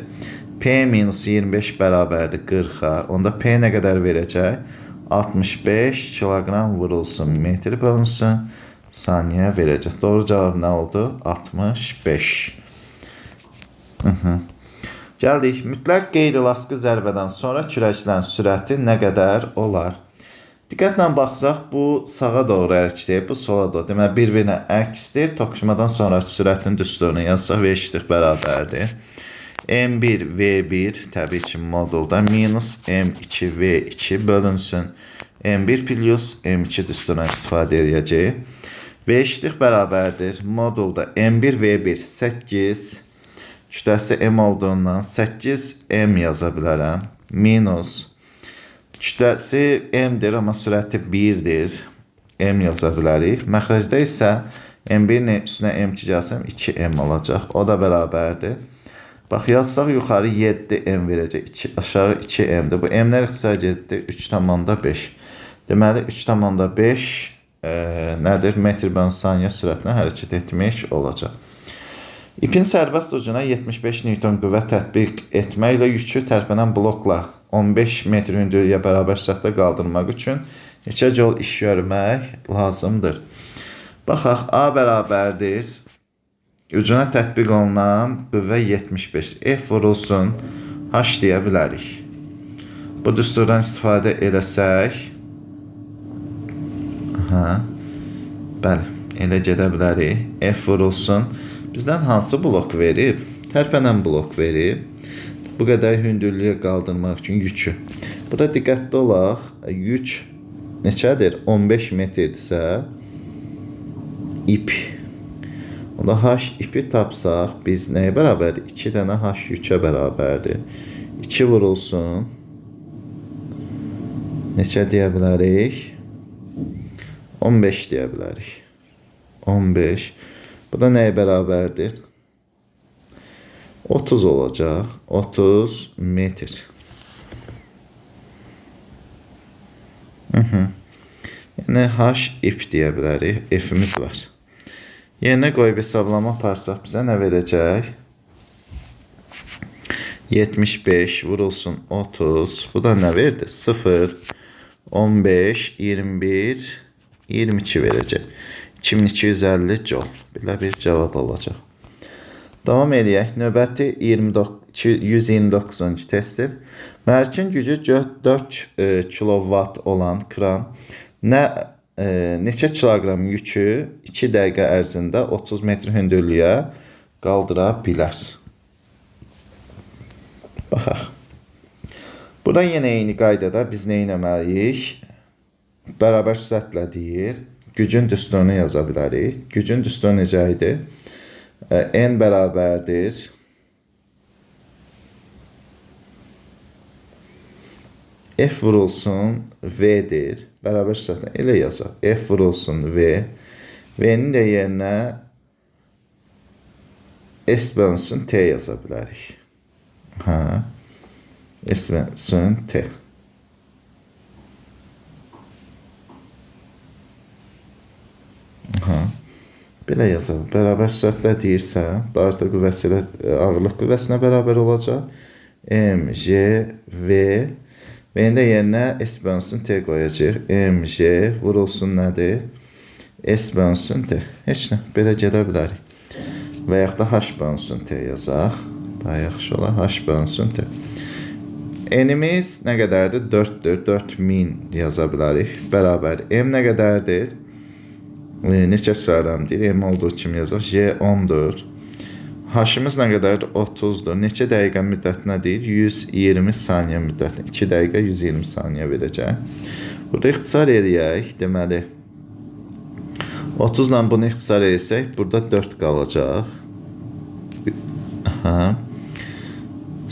P minus 25 bərabərdir 40'a. Onda P nə qədər verəcək? 65 kiloqram vurulsun metr bölünsün saniyə verəcək. Doğru cavab nə oldu? 65. Gəldik. Mütləq qeyri-elaski zərbədən sonra kürəkçilərin sürəti nə qədər olar? Diqqətlə baxsaq, bu sağa doğru hərəkət, bu sola doğru. Deməli, bir-birinə əksdir. Toqquşmadan sonraki sürətin düsturunu yazsaq, V eşitdir bərabərdir. M1 V1 təbii ki modulda minus M2 V2 bölünsün. M1 plus M2 düsturundan istifadə edəcək. V eşitdir bərabərdir. Modulda M1 V1 8 kütləsi M olduğundan 8M yaza bilərəm. Minus Kütləsi M-dir, amma sürəti 1-dir. M yaza bilərik. Məxrəcdə isə M1-in üstünə M2 gəlsəm 2M olacaq. O da bərabərdir. Bax, yazsaq yuxarı 7M verəcək. Aşağı 2M'dir. Bu M-lər ixtisar getdi 3,5. Deməli, 3,5 nədir? Metr bölü saniyə sürətinə hərəkət etmiş olacaq. İpin sərbəst ucuna 75 Newton qüvvə tətbiq etməklə yükü tərpənən blokla 15 metr hündürlüyə bərabər sürətdə qaldırmaq üçün neçə yol iş görmək lazımdır? Baxaq, A bərabərdir. Ucuna tətbiq olunan qüvvə 75. F vurulsun, H deyə bilərik. Bu düsturdan istifadə edəsək, bəli, elə gedə bilərik. F vurulsun. Bizdən hansı blok verib? Tərpənən blok verib. Bu qədər hündürlüyə qaldırmaq üçün yükü. Burada diqqətli olaq. Yük neçədir? 15 metrdirsə, ip. Onda H ipi tapsaq, biz nəyə bərabərdir? 2 dənə H yükə bərabərdir. 2 vurulsun. Neçə deyə bilərik? 15 deyə bilərik. 15. Bu da nəyə bərabərdir? 30 olacaq. 30 metr. Yəni H ip deyə bilərik. F-imiz var. Yerinə qoyub hesablama aparsaq bizə nə verəcək? 75 vurulsun 30. Bu da nə verdi? 0, 15, 21, 22 verəcək. 2250 joule. Belə bir cavab olacaq. Davam eləyək. Növbəti 129-cu testdir. Mərkin gücü 4 kilovat olan kran neçə kiloqram yükü 2 dəqiqə ərzində 30 metr hündürlüyə qaldıra bilər? Baxaq. Burada yenə eyni qaydada biz nə etməliyik? Bərabər sürətlə deyir. Gücün düsturunu yaza bilərik. Gücün düsturu necə idi? N bərabərdir. F vurulsun V-dir. Bərabər sürətlə elə yazaq. F vurulsun V. V-nin də yerinə S bölünsün T yaza bilərik. S bölünsün T. Belə yazalım. Bərabər sürətlə deyirsə, dartı qüvvəsi ilə ağırlıq qüvvəsinə bərabər olacaq. M, J, V. V-nin də yerinə S bölünsün T qoyacaq. M, J vurulsun nədir? S bölünsün T. Heç nə, belə gedə bilərik. Və yaxud da H bölünsün T yazaq. Daha yaxşı olar. H bölünsün T. N-imiz nə qədərdir? 4-dür. 4000 yaza bilərik. Bərabər. M nə qədərdir? Neçə sərəmdir? M olduğu kimi yazaq. J 10-dur. H-ımız nə qədərdir? 30-dur. Neçə dəqiqə müddətinə deyir? 120 saniyə müddətinə. 2 dəqiqə 120 saniyə verəcək. Burada ixtisar edək. Deməli, 30 ilə bunu ixtisar etsək, burada 4 qalacaq.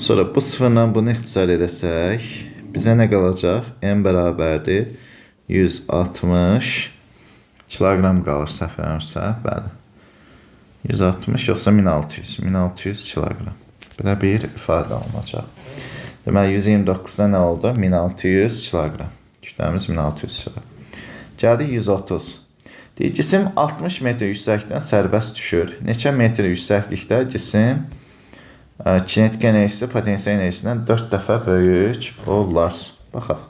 Sonra bu sıfırla bunu ixtisar edəsək, bizə nə qalacaq? M bərabərdir 160 kiloqram qalır səhv eləmirəmsə, bəli. 160 yoxsa 1600. 1600 kiloqram. Belə bir ifadə olacaq. Deməli, 129-da nə oldu? 1600 kiloqram. Kütləmiz 1600 kiloqram. Gəldi 130. Deyir, cisim 60 metr yüksəklikdən sərbəst düşür. Neçə metr yüksəklikdə cisim kinetik enerjisi potensial enerjisindən 4 dəfə böyük olar. Baxaq.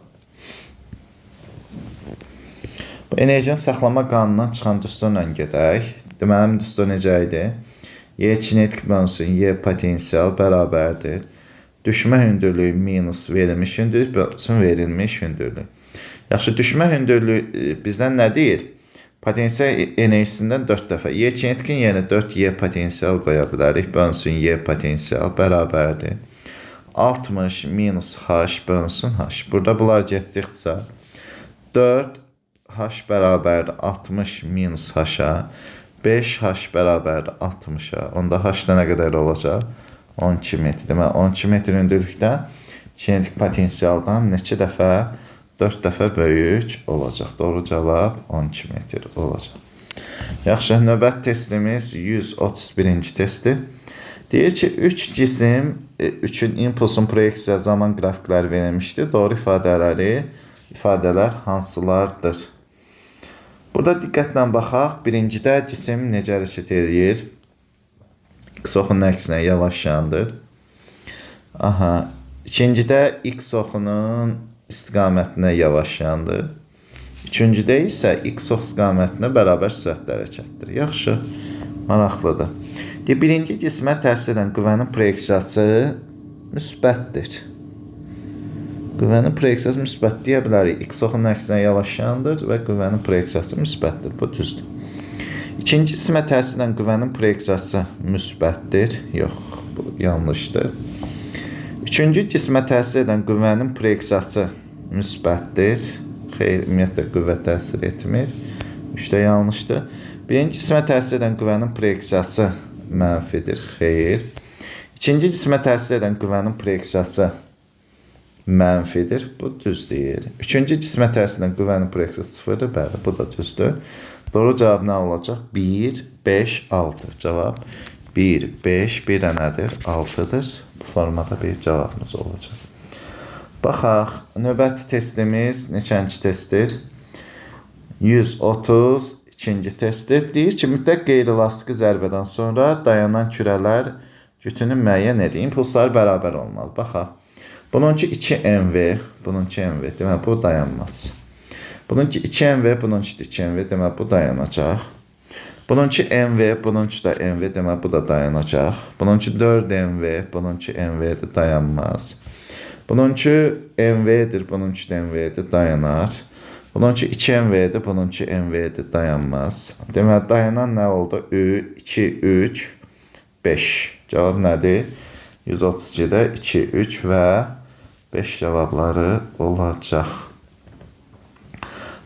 Bu enerjinin saxlama qanunundan çıxan düsturla gedək. Deməli, düstur necə idi? Y kinetik bölünsün Y potensial bərabərdir. Düşmə hündürlüyü minus verilmiş hündürlük bölünsün verilmiş hündürlük. Yaxşı, düşmə hündürlüyü bizdən nə deyir? Potensial enerjisindən 4 dəfə. Y kinetikin yerinə 4Y potensial qoya bilərik. Bölünsün Y potensial bərabərdir. 60 minus H bölünsün H. Burada bunlar getdikcə 4H bərabərdir 60 minus H-a. 5H bərabərdir 60-a. Onda H-da nə qədər olacaq? 12 metr. Deməli, 12 metr hündürlükdə kinetik potensialdan neçə dəfə 4 dəfə böyük olacaq. Doğru cavab 12 metr olacaq. Yaxşı, növbət testimiz 131-ci testdir. Deyir ki, 3 cisim, 3-ün impulsun proyeksiya zaman qrafikləri verilmişdir. Doğru ifadələr hansılardır? Burada diqqətlə baxaq. Birincidə cisim necə hərəkət edir? X oxunun əksinə yavaş yandır. Aha. İkincidə X oxunun istiqamətinə yavaş yandır. Üçüncüdə isə X ox istiqamətinə bərabər sürətlə hərəkətdir. Yaxşı, maraqlıdır. Birinci cismə təsir edən qüvvənin proyeksiyası müsbətdir. Qüvvənin proyeksiyası müsbət deyə bilərik. X oxunun əksinə yavaş yandır və qüvvənin proyeksiyası müsbətdir. Bu düzdür. İkinci cismə təsir edən qüvvənin proyeksiyası müsbətdir. Yox, bu yanlışdır. Üçüncü cismə təsir edən qüvvənin proyeksiyası müsbətdir. Xeyr, ümumiyyətlə qüvvə təsir etmir. Üçdə yanlışdır. Birinci cismə təsir edən qüvvənin proyeksiyası mənfidir. Xeyr. İkinci cismə təsir edən qüvvənin proyeksiyası mənfidir. Bu düz deyil. Üçüncü cismə təsir edən qüvvənin proyeksiyası sıfırdır. Bəli, bu da düzdür. Doğru cavab nə olacaq? 1, 5, 6. Cavab 1, 5, 1 də nədir? 6-dır. Bu formada bir cavabımız olacaq. Baxaq, növbəti testimiz neçənci testdir? 132-ci testdir. Deyir ki, mütləq qeyri-elastiki zərbədən sonra dayanan kürələr cütünün müəyyən edir. İmpulsları bərabər olmalı. Baxaq. Bununki 2mv, bununki mv. Deməli, bu dayanmaz. Bununki 2mv, bununki 2mv. Deməli, bu dayanacaq. Bununki mv, bununki da mv. Deməli, bu da dayanacaq. Bununki 4mv, bununki mv-dir, dayanmaz. Bununki mv-dir, bununki də mv-dir, dayanar. Bununki 2mv-dir, bununki mv-dir, dayanmaz. Deməli, dayanan nə oldu? 2, 3, 5. Cavab nədir? 132-də 2, 3 və 5 cavabları olacaq.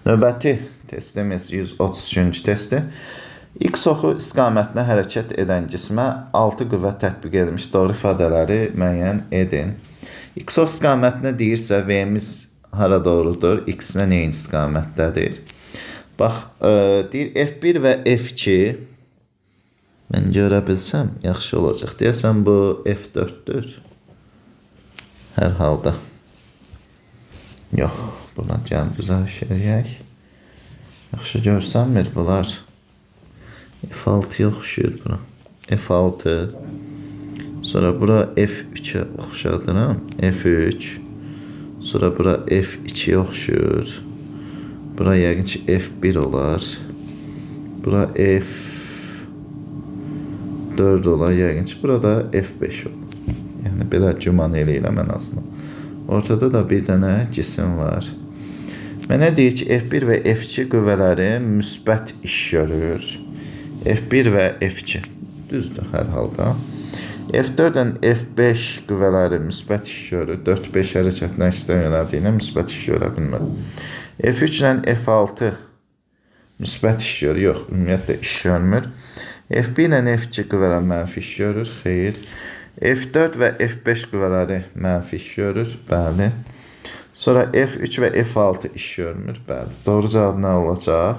Növbəti testimiz 133-cü testdir. X oxu istiqamətinə hərəkət edən cismə 6 qüvvə tətbiq edilmiş. Doğru ifadələri müəyyən edin. X ox istiqamətinə deyirsə, V-miz hara doğrudur? X-nə neyin istiqamətdədir? Bax, deyir F1 və F2. Mən görə bilsəm, yaxşı olacaq. Deyəsən, bu F4-dür. Hər halda. Yox, buradan gəlin düzəliş edək. Yaxşı görsənmir bunlar. F6-ya oxşuyur bura. F6. Sonra bura F3-ə oxşadıram. F3. Sonra bura F2-yə oxşuyur. Bura yəqin ki F1 olar. Bura F4 olar. Yəqin ki burada F5 olur. Yəni belə güman eləyirəm ən azından. Ortada da bir dənə cisim var. Mənə deyir ki, F1 və F2 qüvvələri müsbət iş görür. F1 və F2. Düzdür hər halda. F4-dən F5 qüvvələri müsbət iş görür. 4-5 hərəkətin əksdən yönəldiyinə müsbət iş görə bilmir. F3-dən F6 müsbət iş görür. Yox, ümumiyyətlə iş görmür. F1 ilə F2 qüvvələr mənfi iş görür. Xeyr. F4 və F5 qüvvələri mənfi iş görür. Bəli. Sonra F3 və F6 iş görmür. Bəli. Doğru cavab nə olacaq?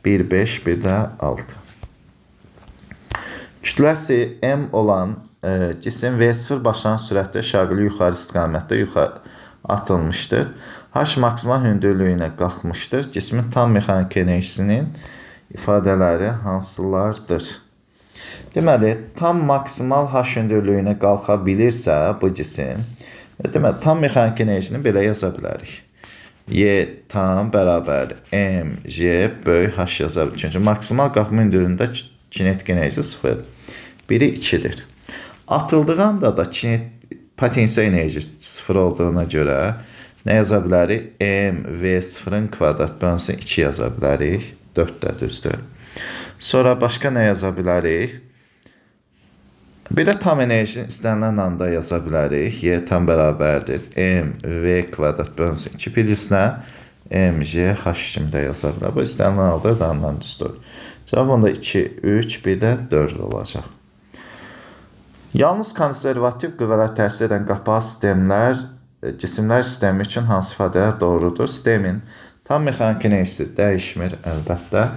1, 5, 1 də 6. Kütləsi M olan cisim V0 başlanan sürətdə şaqili yuxarı istiqamətdə atılmışdır. H maksimal hündürlüyünə qalxmışdır. Cismin tam mexaniki enerjisinin ifadələri hansılardır? Deməli, tam maksimal H hündürlüyünə qalxa bilirsə bu cisim, deməli, tam mexaniki enerjisini belə yaza bilərik. Y tam bərabər mg böyük H yaza bilərik. Çünki maksimal qalxma hündürlüyündə kinetik enerji 0. Biri 2'dir. Atıldığı anda da potensial enerji 0 olduğuna görə nə yaza bilərik? mv0-ın kvadrat bölünsün 2 yaza bilərik. 4 də düzdür. Sonra başqa nə yaza bilərik? Bir də tam enerjini istənilən anda yaza bilərik. Y tam bərabərdir. mv kvadrat bölünsün 2 plus nə? mg h kimi də yaza bilər. Bu istənilən halda damdan düzdür. Cavab onda 2, 3, bir də 4 olacaq. Yalnız konservativ qüvvələr təsir edən qapalı sistemlər cisimlər sistemi üçün hansı ifadə doğrudur? Sistemin tam mexaniki enerjisi dəyişmir, əlbəttə.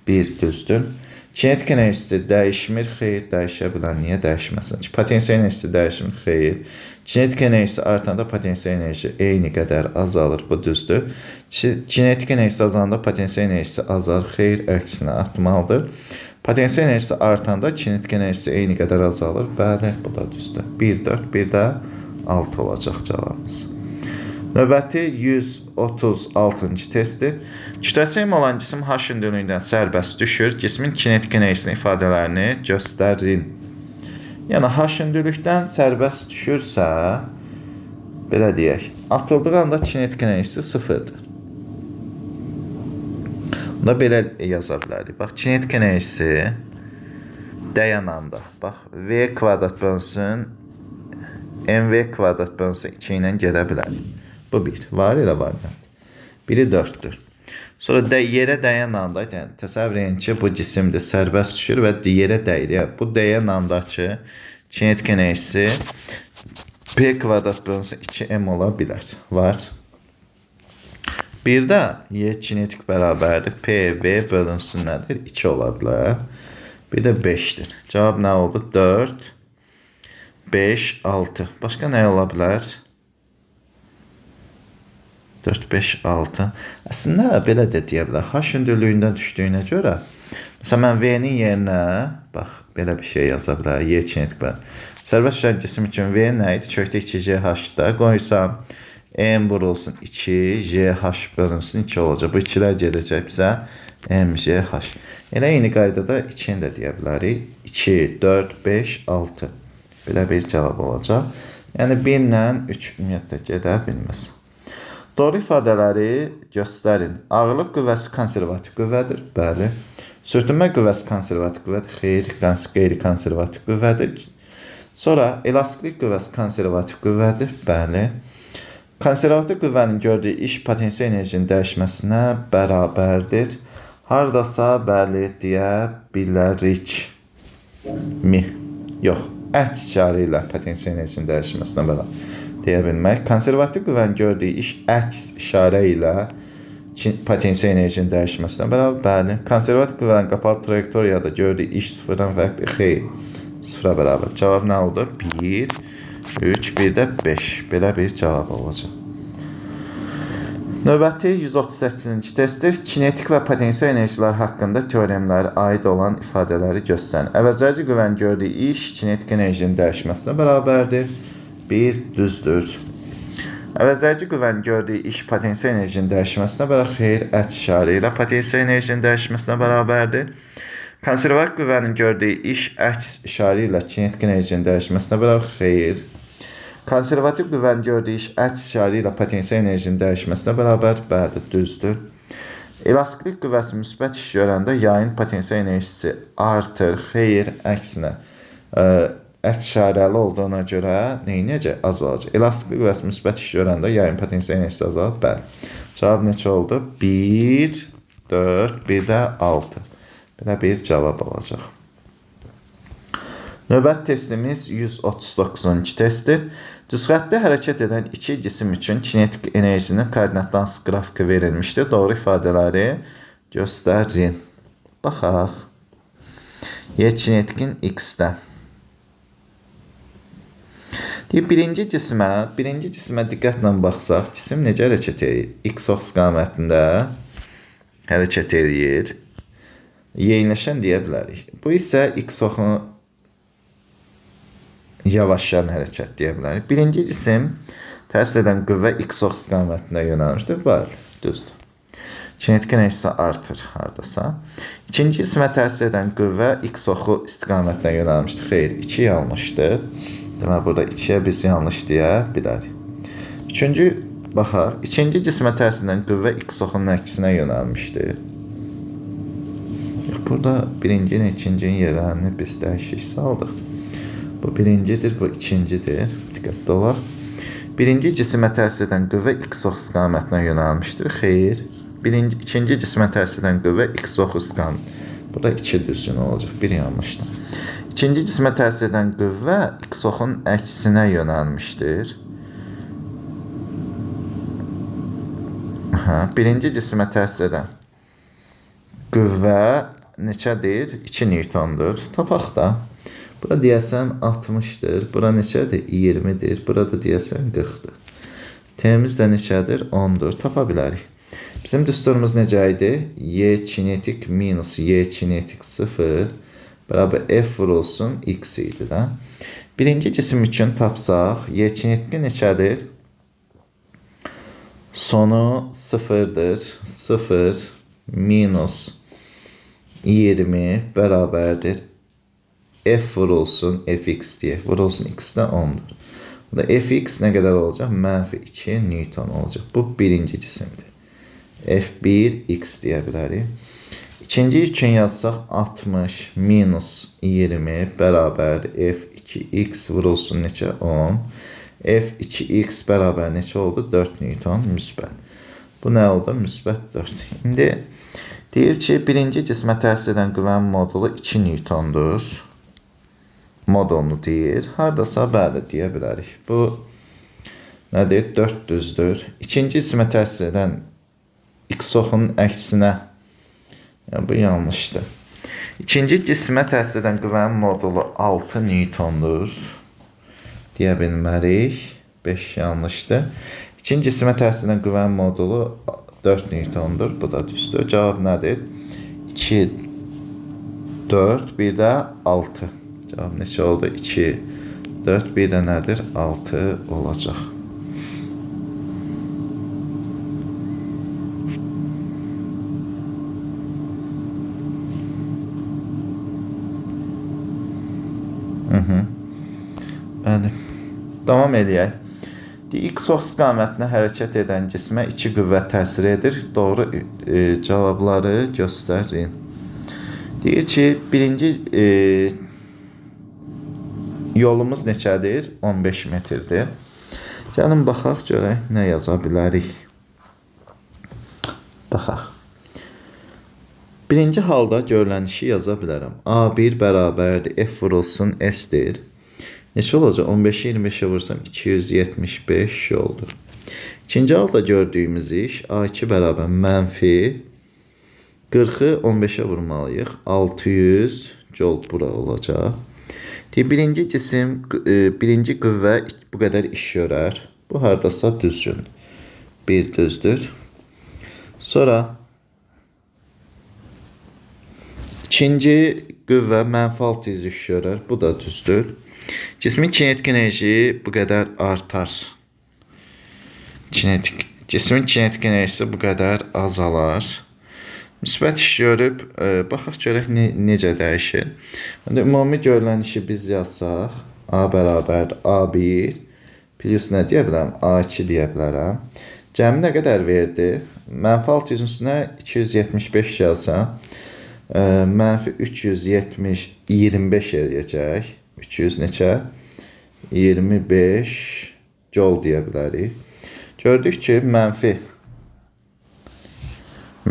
Bir düzdür. Kinetik enerjisi dəyişmir, xeyr, dəyişə bilər. Niyə dəyişməsin? Potensial enerjisi dəyişmir, xeyr. Kinetik enerjisi artanda potensial enerji eyni qədər azalır, bu düzdür. Kinetik enerjisi azalanda potensial enerjisi azalır, xeyr, əksinə artmalıdır. Potensial enerjisi artanda kinetik enerjisi eyni qədər azalır, bəli, bu da düzdür. 1, 4, bir də 6 olacaq cavabımız. Növbəti 136-cı testdir. Kütləsi m olan cisim H hündürlüyündən sərbəst düşür. Cismin kinetik enerjisinin ifadələrini göstərin. Yəni H hündürlükdən sərbəst düşürsə, belə deyək, atıldığı anda kinetik enerjisi sıfırdır. Bunda belə yaza bilərik. Bax, kinetik enerjisi dəyən anda, bax, V kvadrat bölünsün, mv kvadrat bölünsün 2 ilə gedə bilər. Bu 1. Var ilə var. Biri 4'dür. Sonra yerə dəyən anda, yəni təsəvvür edin ki, bu cisimdir, sərbəst düşür və yerə dəyir. Yəni, bu dəyən andakı kinetik enerjisi P kvadrat bölünsün 2m ola bilər. Var. Bir də Y kinetik bərabərdir. PV bölünsün nədir? 2 ola bilər. Bir də 5'dir. Cavab nə oldu? 4, 5, 6. Başqa nə ola bilər? 4, 5, 6. Əslində belə də deyə bilər. H hündürlüyündən düşdüyünə görə, məsələn, mən V-nin yerinə, bax, belə bir şey yaza bilər. Y kinetik bərabər. Sərbəst düşən cisim üçün V nə idi? Kökdə 2JH-da. Qoysam, M vurulsun 2, JH bölünsün 2 olacaq. Bu 2'lər gedəcək bizə MJH. Elə eyni qaydada 2-ni də deyə bilərik. 2, 4, 5, 6. Belə bir cavab olacaq. Yəni 1 ilə 3 ümumiyyətlə gedə bilməz. Doğru ifadələri göstərin. Ağırlıq qüvvəsi konservativ qüvvədir. Bəli. Sürtünmə qüvvəsi konservativ qüvvədir. Xeyr, qeyri-konservativ qüvvədir. Sonra elastiklik qüvvəsi konservativ qüvvədir. Bəli. Konservativ qüvvənin gördüyü iş potensial enerjinin dəyişməsinə bərabərdir. Hardasa bəli deyə bilərik mi? Yox. Əks işarə ilə potensial enerjinin dəyişməsinə bərabər deyə bilmək. Konservativ qüvvənin gördüyü iş əks işarə ilə potensial enerjinin dəyişməsinə bərabər. Bəli. Konservativ qüvvənin qapalı trayektoriyada gördüyü iş sıfırdan fərqli. Xeyr. Sıfıra bərabər. Cavab nə oldu? 1, 3, bir də 5. Belə bir cavab olacaq. Növbəti 138-ci testdir. Kinetik və potensial enerjilər haqqında teoremlərə aid olan ifadələri göstərin. Əvəzləyici qüvvənin gördüyü iş kinetik enerjinin dəyişməsinə bərabərdir. 1 düzdür. Əvəzləyici qüvvənin gördüyü iş potensial enerjinin dəyişməsinə bərabər. Xeyr, əks işarə ilə potensial enerjinin dəyişməsinə bərabərdir. Konservativ qüvvənin gördüyü iş əks işarə ilə kinetik enerjinin dəyişməsinə bərabər. Xeyr. Konservativ qüvvənin gördüyü iş əks işarə ilə potensial enerjinin dəyişməsinə bərabər. Bəli, düzdür. Elastiklik qüvvəsi müsbət iş görəndə yayın potensial enerjisi artır. Xeyr, əksinə. Əks işarəli olduğuna görə neynəcək? Azalacaq. Elastiklik qüvvəsi müsbət iş görəndə yayın potensial enerjisi azalır. Bəli. Cavab neçə oldu? 1, 4, bir də 6. Belə bir cavab olacaq. Növbət testimiz 139-cu testdir. Düz xəttdə hərəkət edən iki cisim üçün kinetik enerjinin koordinatdan qrafiki verilmişdir. Doğru ifadələri göstərin. Baxaq. Y kinetikin x-dən. Birinci cisimə diqqətlə baxsaq, cisim necə hərəkət edir? X-ox istiqamətində hərəkət edir. Yeyinləşən deyə bilərik. Bu isə x-oxun yavaşlayan hərəkət deyə bilərik. Birinci cisim təsir edən qüvvə x-ox istiqamətində yönəlmişdir. Bəli, düzdür. Kinetik enerjisi artır hardasa. İkinci cisimə təsir edən qüvvə x-oxu istiqamətinə yönəlmişdir. Xeyr, 2 yanlışdır. Demək, burada 2-yə biz yanlış deyə bilərik. İkinci cisimə təsir edən qüvvə x-oxunun əksinə yönəlmişdir. Burada birincinin, ikincinin yerlərini biz dəyişik saldıq. Bu birincidir, bu ikincidir. Diqqətli olaq. Birinci cisimə təsir edən qüvvə x-ox istiqamətinə yönəlmişdir. Xeyr. İkinci cisimə təsir edən qüvvə x-ox istiqamətinə. Burada 2 düzgün olacaq, bir yanlışdır. İkinci cisimə təsir edən qüvvə x-oxun əksinə yönəlmişdir. Birinci cisimə təsir edən qüvvə neçədir? 2 Newtondur. Tapaq da. Bura deyəsən 60'dır. Bura neçədir? 20'dir. Burada deyəsən 40'dır. T'miz də neçədir? 10'dur. Tapa bilərik. Bizim düsturumuz necə idi? Y kinetik minus Y kinetik 0 bərabər F vurulsun X idi də. Birinci cisim üçün tapsaq, Y kinetiki neçədir? Sonu 0'dır. 0 minus 20 bərabərdir. F vurulsun Fx diye. Vurulsun X də 10'dur. Bu da Fx nə qədər olacaq? Mənfi 2 Newton olacaq. Bu birinci cisimdir. F1 X deyə bilərik. İkinci üçün yazsaq 60 minus 20 bərabər F2 X vurulsun neçə? 10. F2 X bərabər neçə oldu? 4 Newton müsbət. Bu nə oldu? Müsbət 4. İndi deyir ki, birinci cismə təsir edən qüvvənin modulu 2 Newtondur. Modulunu deyir. Hardasa bəli deyə bilərik. Bu nədir? 4 düzdür. İkinci cismə təsir edən X oxunun əksinə. Yəni, bu yanlışdır. İkinci cismə təsir edən qüvvənin modulu 6 Newtondur. Deyə bilmərik. 5 yanlışdır. İkinci cismə təsir edən qüvvənin modulu 4 Newtondur. Bu da düzdür. Cavab nədir? 2, 4, bir də 6. Cavab neçə oldu? 2, 4, bir də nədir? 6 olacaq. Bəli. Davam edək. X istiqamətinə hərəkət edən cismə 2 qüvvə təsir edir. Doğru cavabları göstərin. Deyir ki, birinci yolumuz neçədir? 15 metrdir. Gəlin baxaq, görək nə yaza bilərik. Baxaq. Birinci halda görülən işi yaza bilərəm. A1 bərabərdir. F vurulsun S-dir. Neçə olacaq? 15'i 25'e vursam 275 oldu. İkinci halda gördüyümüz iş A2 bərabər mənfi 40'ı 15'e vurmalıyıq. 600 joule bura olacaq. Birinci cisim, birinci qüvvə bu qədər iş görər. Bu hardasa düzgün. Bir düzdür. Sonra ikinci qüvvə mənfi 600 iş görər. Bu da düzdür. Cismin kinetik enerji bu qədər artar. Cismin kinetik enerjisi bu qədər azalar. Müsbət iş görüb, baxaq görək necə dəyişir. Ümumi görülən işi biz yazsaq, A bərabər A1 plus nə deyə bilərəm? A2 deyə bilərəm. Cəmi nə qədər verdi? Mənfi 600-ün üstünə 275 yazsam, mənfi 370, 25 eləyəcək. 300 neçə? 25 joule deyə bilərik. Gördük ki,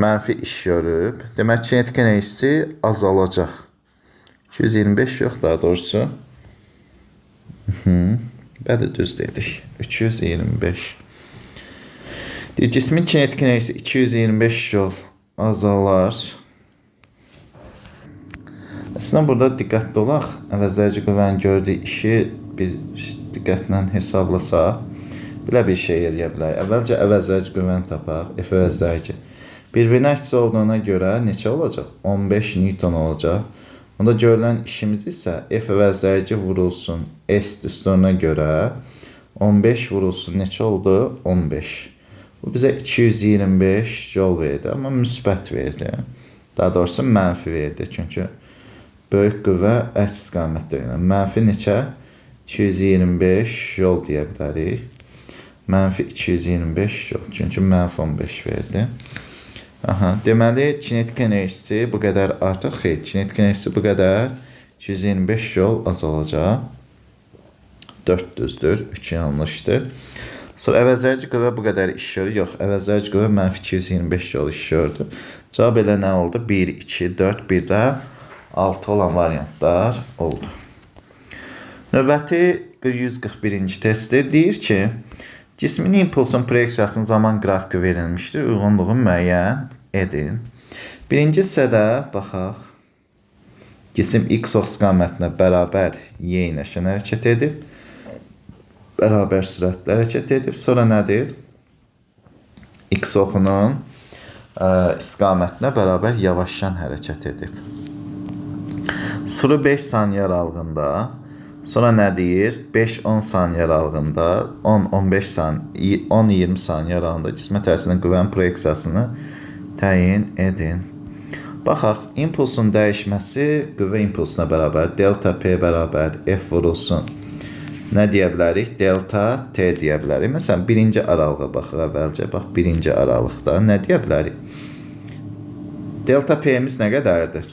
mənfi iş görüb. Demək, kinetik enerjisi azalacaq. 225 yox, daha doğrusu. Bəli, düz dedik. 325. Cismin kinetik enerjisi 225 joule azalar. Əslində burada diqqətli olaq. Əvəzləyici qüvvənin gördüyü işi bir diqqətlə hesablasaq, belə bir şey eləyə bilər. Əvvəlcə əvəzləyici qüvvəni tapaq. F əvəzləyici. Bir-birinə əks olduğuna görə neçə olacaq? 15 Newton olacaq. Onda görülən işimiz isə F əvəzləyici vurulsun S düsturuna görə 15 vurulsun neçə oldu? 15. Bu bizə 225 joule verdi, amma müsbət verdi. Daha doğrusu mənfi verdi. Çünki böyük qüvvə əks istiqamətdə yönəlir. Mənfi neçə? 225 joule deyə bilərik. Mənfi 225 joule. Çünki mənfi 15 verdi. Deməli, kinetik enerjisi bu qədər artıq. Xeyr, kinetik enerjisi bu qədər. 225 joule azalacaq. 4 düzdür, 3 yanlışdır. Sonra əvəzləyici qüvvə bu qədər iş görür. Yox, əvəzləyici qüvvə mənfi 225 joule iş gördü. Cavab elə nə oldu? 1, 2, 4, bir də 6 olan variantlar oldu. Növbəti 141-ci testdir. Deyir ki, Cismin impulsun proyeksiyasının zaman qrafiki verilmişdir. Uyğunluğu müəyyən edin. Birinci hissədə baxaq. Cisim x istiqamətinə bərabər y ilə hərəkət edib. Bərabər sürətlə hərəkət edib. Sonra nədir? X oxunun istiqamətinə bərabər yavaşdan hərəkət edib. 0-5 saniyə aralığında, sonra nə deyir? 5-10 saniyə aralığında, 10-20 saniyə aralığında cismə təsirin qüvvənin proyeksiyasını təyin edin. Baxaq, impulsun dəyişməsi qüvvə impulsuna bərabər, delta P bərabər F vurulsun. Nə deyə bilərik? Delta T deyə bilərik. Məsələn, birinci aralığa baxıq əvvəlcə. Bax, birinci aralıqda nə deyə bilərik? Delta P'miz nə qədərdir?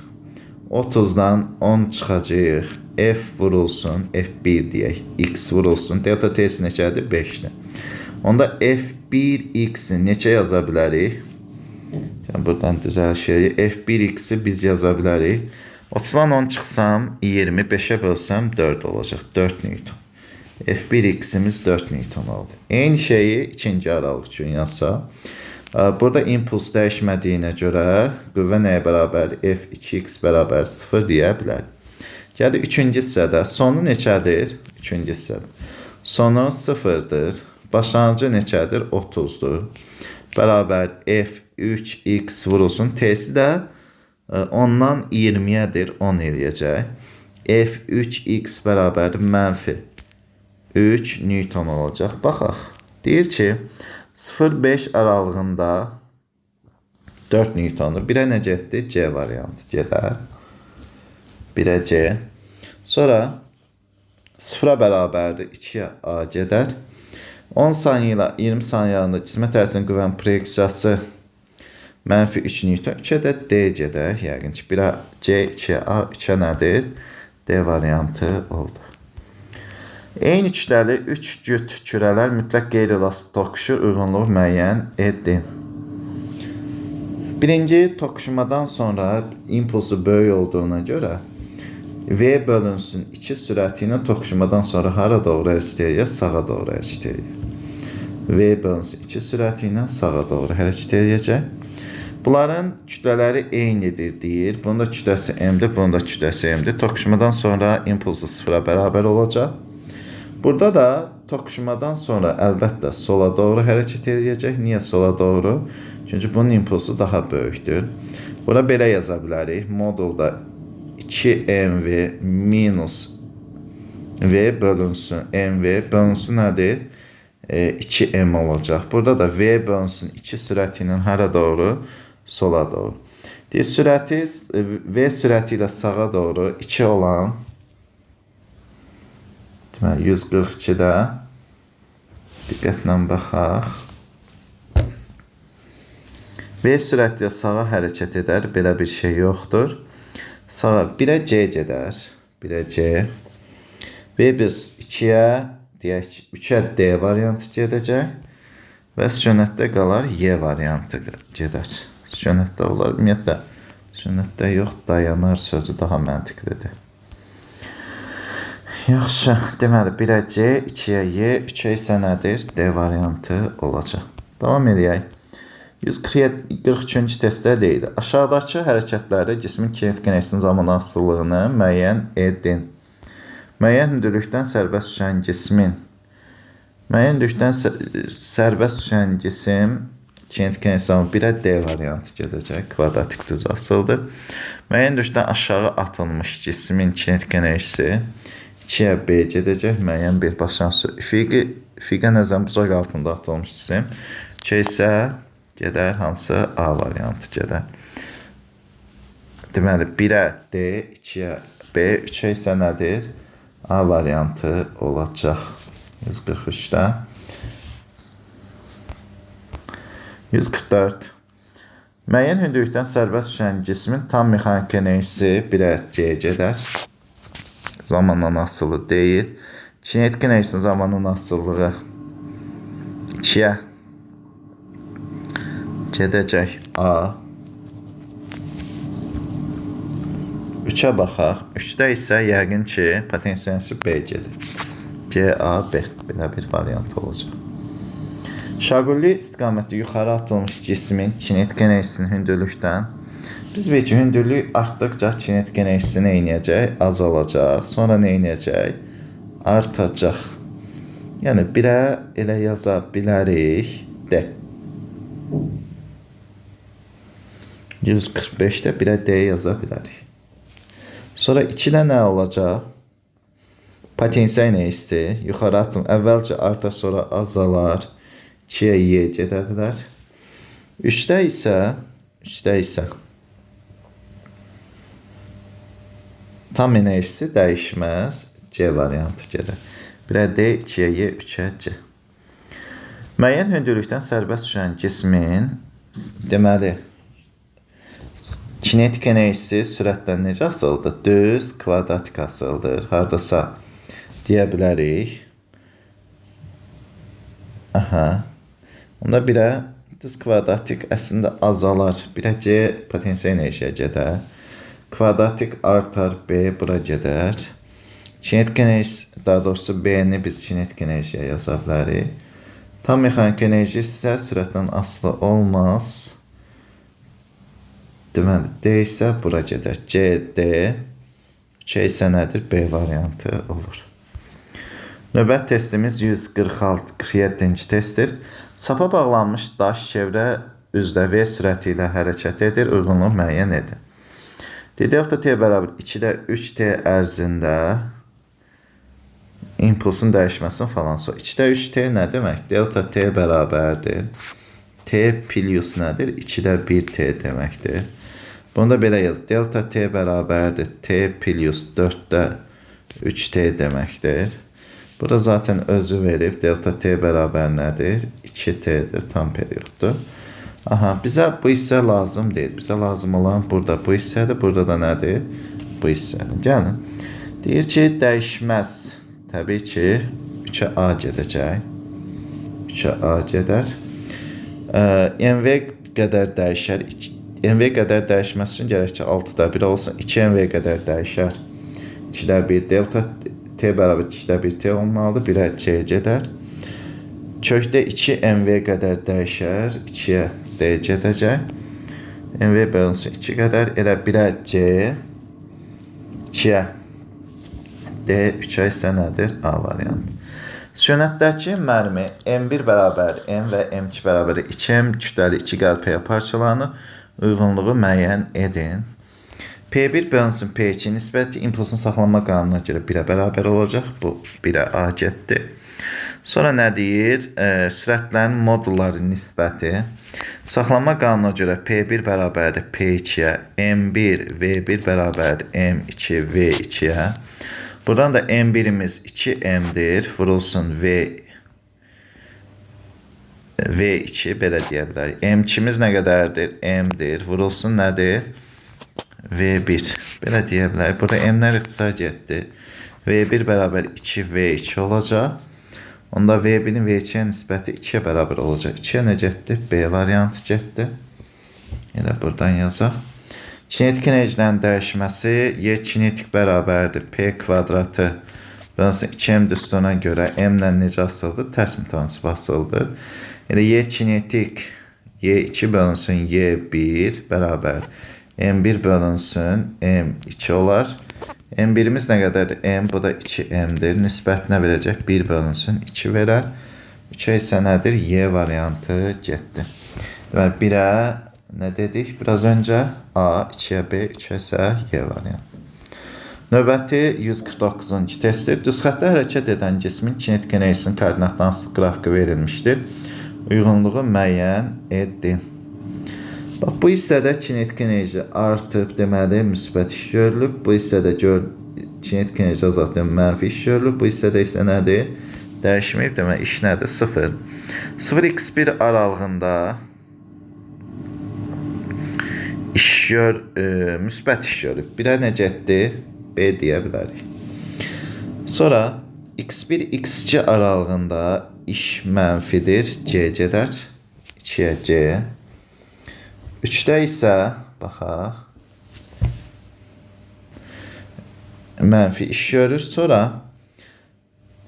30-dan 10 çıxacaq. F vurulsun, F1 deyək. X vurulsun. Delta T'si neçədir? 5-dir. Onda F1X-i neçə yaza bilərik? Yəni, buradan düzəlişək. F1X-i biz yaza bilərik. 30-dan 10 çıxsam, 25-ə bölsəm 4 olacaq. 4 Newton. F1X-imiz 4 Newton oldu. Eyni şeyi ikinci aralıq üçün yazsaq. Burada impuls dəyişmədiyinə görə qüvvə nəyə bərabər? F2X bərabər 0 deyə bilər. Gəlir üçüncü hissədə. Sonu neçədir? Üçüncü hissədə. Sonu 0-dır. Başlanğıcı neçədir? 30-dur. Bərabər F3X vurulsun. T'si də 10-dan 20-yədir. 10 eləyəcək. F3X bərabər mənfi 3 Newton olacaq. Baxaq. Deyir ki, 0-5 aralığında 4 Newtondur. 1-ə nə getdi? C variantı gedər. 1-ə C. Sonra 0-a bərabərdir. 2-yə A gedər. 10 saniyə ilə 20 saniyə arasında cismə təsirin qüvvənin proyeksiyası mənfi 3 Newton. 3-ə də D gedər. Yəqin ki, 1-ə C, 2-yə A, 3-ə nədir? D variantı oldu. Eyni kütləli 3 cüt kürələr mütləq qeyri-elastik toqquşur, uyğunluğu müəyyən edin. Birinci toqquşmadan sonra impulsu böyük olduğuna görə V bölünsün 2 sürəti ilə toqquşmadan sonra hara doğru hərəkət edəcək? Sağa doğru hərəkət edəcək. V bölünsün 2 sürəti ilə sağa doğru hərəkət edəcək. Bunların kütlələri eynidir deyir. Bunun da kütləsi M-dir, bunun da kütləsi M-dir. Toqquşmadan sonra impulsu 0-a bərabər olacaq. Burada da toqquşmadan sonra əlbəttə sola doğru hərəkət edəcək. Niyə sola doğru? Çünki bunun impulsu daha böyükdür. Bura belə yaza bilərik. Modulda 2mv minus v bölünsün mv bölünsün nədir? 2m olacaq. Burada da v bölünsün 2 sürəti ilə hara doğru? Sola doğru. Sürəti v sürəti ilə sağa doğru 2 olan 142-də diqqətlə baxaq. V sürətlə sağa hərəkət edər. Belə bir şey yoxdur. Sağa 1-ə C gedər. 1-ə C. V biz 2-yə, deyək 3-ə D variantı gedəcək. Və sükunətdə qalar Y variantı gedər. Sükunətdə olar. Ümumiyyətlə, sükunətdə yox, dayanar sözü daha məntiqlidir. Yaxşı, deməli 1-ə C, 2-yə Y, 3-ə isə nədir? D variantı olacaq. Davam edək. 143-cü testdə deyilir. Aşağıdakı hərəkətlərdə cismin kinetik enerjisinin zaman asılılığını müəyyən edin. Müəyyən hündürlükdən sərbəst düşən cismin kinetik enerjisi zaman 1-ə D variantı gedəcək. Kvadratik düz asıldır. Müəyyən hündürlükdən aşağı atılmış cismin kinetik enerjisi 2-yə B gedəcək. Müəyyən bir başlanğıc fiqə nəzərən bucaq altında atılmış cisim. 2 isə gedər hansı? A variantı gedər. Deməli 1-ə D, 2-yə B, 3-ə isə nədir? A variantı olacaq. 143-də. 144. Müəyyən hündürlükdən sərbəst düşən cismin tam mexaniki enerjisi 1-ə C gedər. Zamandan asılı deyil. Kinetik enerjisinin zamanın asılılığı 2-yə gedəcək A. 3-ə baxaq. 3-də isə yəqin ki, potensial enerjisi B gedir. C, A, B. Belə bir variant olacaq. Şaquli istiqamətli yuxarı atılmış cismin kinetik enerjisinin hündürlükdən biz bir ki, hündürlük artdıqca kinetik enerjisi nə edəcək? Azalacaq. Sonra nə edəcək? Artacaq. Yəni 1-ə elə yaza bilərik D. 145-də 1-ə D yaza bilərik. Sonra 2-də nə olacaq? Potensial enerjisi yuxarı atım. Əvvəlcə artar, sonra azalar. 2-yə Y gedə bilər. 3-də isə tam enerjisi dəyişməz. C variantı gedir. 1-ə D, 2-yə Y, 3-ə C. Müəyyən hündürlükdən sərbəst düşən cismin deməli kinetik enerjisi sürətdən necə asılıdır? Düz kvadratik asılıdır. Hardasa deyə bilərik. Aha. Onda 1-ə düz kvadratik əslində azalar. 1-ə C potensial enerjiyə gedər. Kvadratik artar, B bura gedər. Kinetik enerjisi, daha doğrusu B-ni biz kinetik enerjiyə yaza bilərik. Tam mexanik enerji isə sürətdən asılı olmaz. Deməli, D isə bura gedər. C, D. C isə nədir? B variantı olur. Növbət testimiz 146-47-ci testdir. Sapa bağlanmış daş çevrə üzrə V sürəti ilə hərəkət edir. Uyğunluq müəyyən edin. Delta T bərabər 2-də 3T ərzində impulsun dəyişməsini falan sonra. 2-də 3T nə demək? Delta T bərabərdir. T plus nədir? 2-də 1T deməkdir. Bunu da belə yaz. Delta T bərabərdir. T plus 4-də 3T deməkdir. Burada zaten özü verib. Delta T bərabər nədir? 2T'dir. Tam periyoddur. Aha, bizə bu hissə lazım deyil. Bizə lazım olan burada bu hissədir. Burada da nədir? Bu hissədir. Gəlin. Deyir ki, dəyişməz. Təbii ki, 3-ə A gedəcək. 3-ə A gedər. MV qədər dəyişər. MV qədər dəyişməsi üçün gərək ki, 6-da 1 olsun. 2MV qədər dəyişər. 2-də 1 delta T bərabər 2-də 1T olmalıdır. 1-ə C gedər. Kökdə 2MV qədər dəyişər. 2-yə D gedəcək. MV bölünsün 2 qədər. Elə 1-ə C. 2-yə D. 3-ə isə nədir? A variantı. Sükunətdəki mərmi M1 bərabər M və M2 bərabər 2M kütləli 2 qəlpəyə parçalanır. Uyğunluğu müəyyən edin. P1 bölünsün P2 nisbəti impulsun saxlanma qanununa görə 1-ə bərabər olacaq. Bu 1-ə A getdi. Sonra nə deyir? Sürətlərin modulları nisbəti. Saxlanma qanununa görə P1 bərabərdir P2-yə, M1, V1 bərabərdir M2, V2-yə. Buradan da M1-imiz 2M'dir. Vurulsun V2, belə deyə bilərik. M2-miz nə qədərdir? M-dir. Vurulsun nədir? V1. Belə deyə bilərik. Burada M-lər ixtisar getdi. V1 bərabər 2V2 olacaq. Onda V1-in V2-yə nisbəti 2-yə bərabər olacaq. 2-yə nə getdi? B variantı getdi. Elə buradan yazaq. Kinetik enerjinin dəyişməsi Y kinetik bərabərdir. P kvadratı bölünsün 2M düsturuna görə M-lə necə asılıdır? Tərs mütənsib asılıdır. Elə Y kinetik Y2 bölünsün Y1 bərabər M1 bölünsün M2 olar. M1'imiz nə qədərdir? M, bu da 2M'dir. Nisbətinə verəcək 1 bölünsün 2 verər. 3-ə isə nədir? Y variantı getdi. Deməli, 1-ə nə dedik? Biraz öncə A, 2-yə B, 3-ə isə Y variantı. Növbəti 149-cu testdir. Düz xəttdə hərəkət edən cismin kinetik enerjisinin koordinatdan asılı qrafiki verilmişdir. Uyğunluğu müəyyən edin. Bax, bu hissədə kinetik enerji artıb, deməli, müsbət iş görülüb. Bu hissədə kinetik enerji azaltıb, mənfi iş görülüb. Bu hissədə isə nədir? Dəyişməyib, deməli, iş nədir? 0. 0x1 aralığında müsbət iş görülüb. 1-ə nə getdi? B deyə bilərik. Sonra x1, x2 aralığında iş mənfidir. C gedər. 2-yə C. 3-də isə, baxaq, mənfi iş görür. Sonra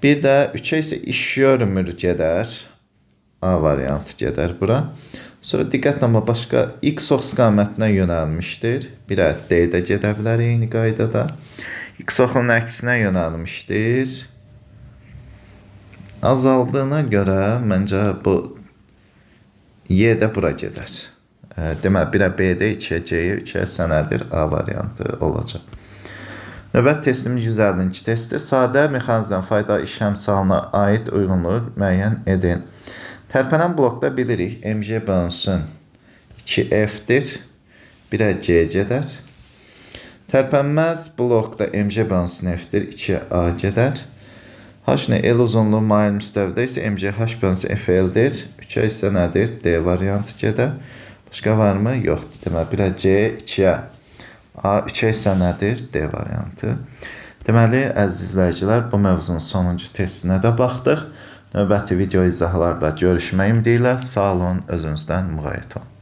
bir də 3-ə isə iş görmür gedər. A variantı gedər bura. Sonra diqqətlə amma başqa x ox istiqamətinə yönəlmişdir. Bir D-də gedə bilər eyni qaydada. X oxun əksinə yönəlmişdir. Azaldığına görə məncə bu Y-də bura gedər. Deməli, 1-ə B-də, 2-yə C-yə, 3-yə sənədir A variantı olacaq. Növbət testimiz 152 testdir. Sadə mexanizmdən faydalı iş əmsalına aid uyğunluğu müəyyən edin. Tərpənən blokda bilirik, mg bölünsün 2F-dir, 1-ə C gedər. Tərpənməz blokda mg bölünsün F-dir, 2-yə A gedər. H-nə L uzunluğu mail müstəvidə isə mg H bölünsün FL-dir, 3-ə isə nədir? D variantı gedər. Başqa varmı? Yoxdur. Deməli, 1-ə C, 2-yə A, 3-ə isə nədir? D variantı. Deməli, əziz izləyicilər, bu mövzunun sonuncu testinə də baxdıq. Növbəti video izahlarda görüşmək ümidi ilə sağ olun, özünüzdən müğayət olun.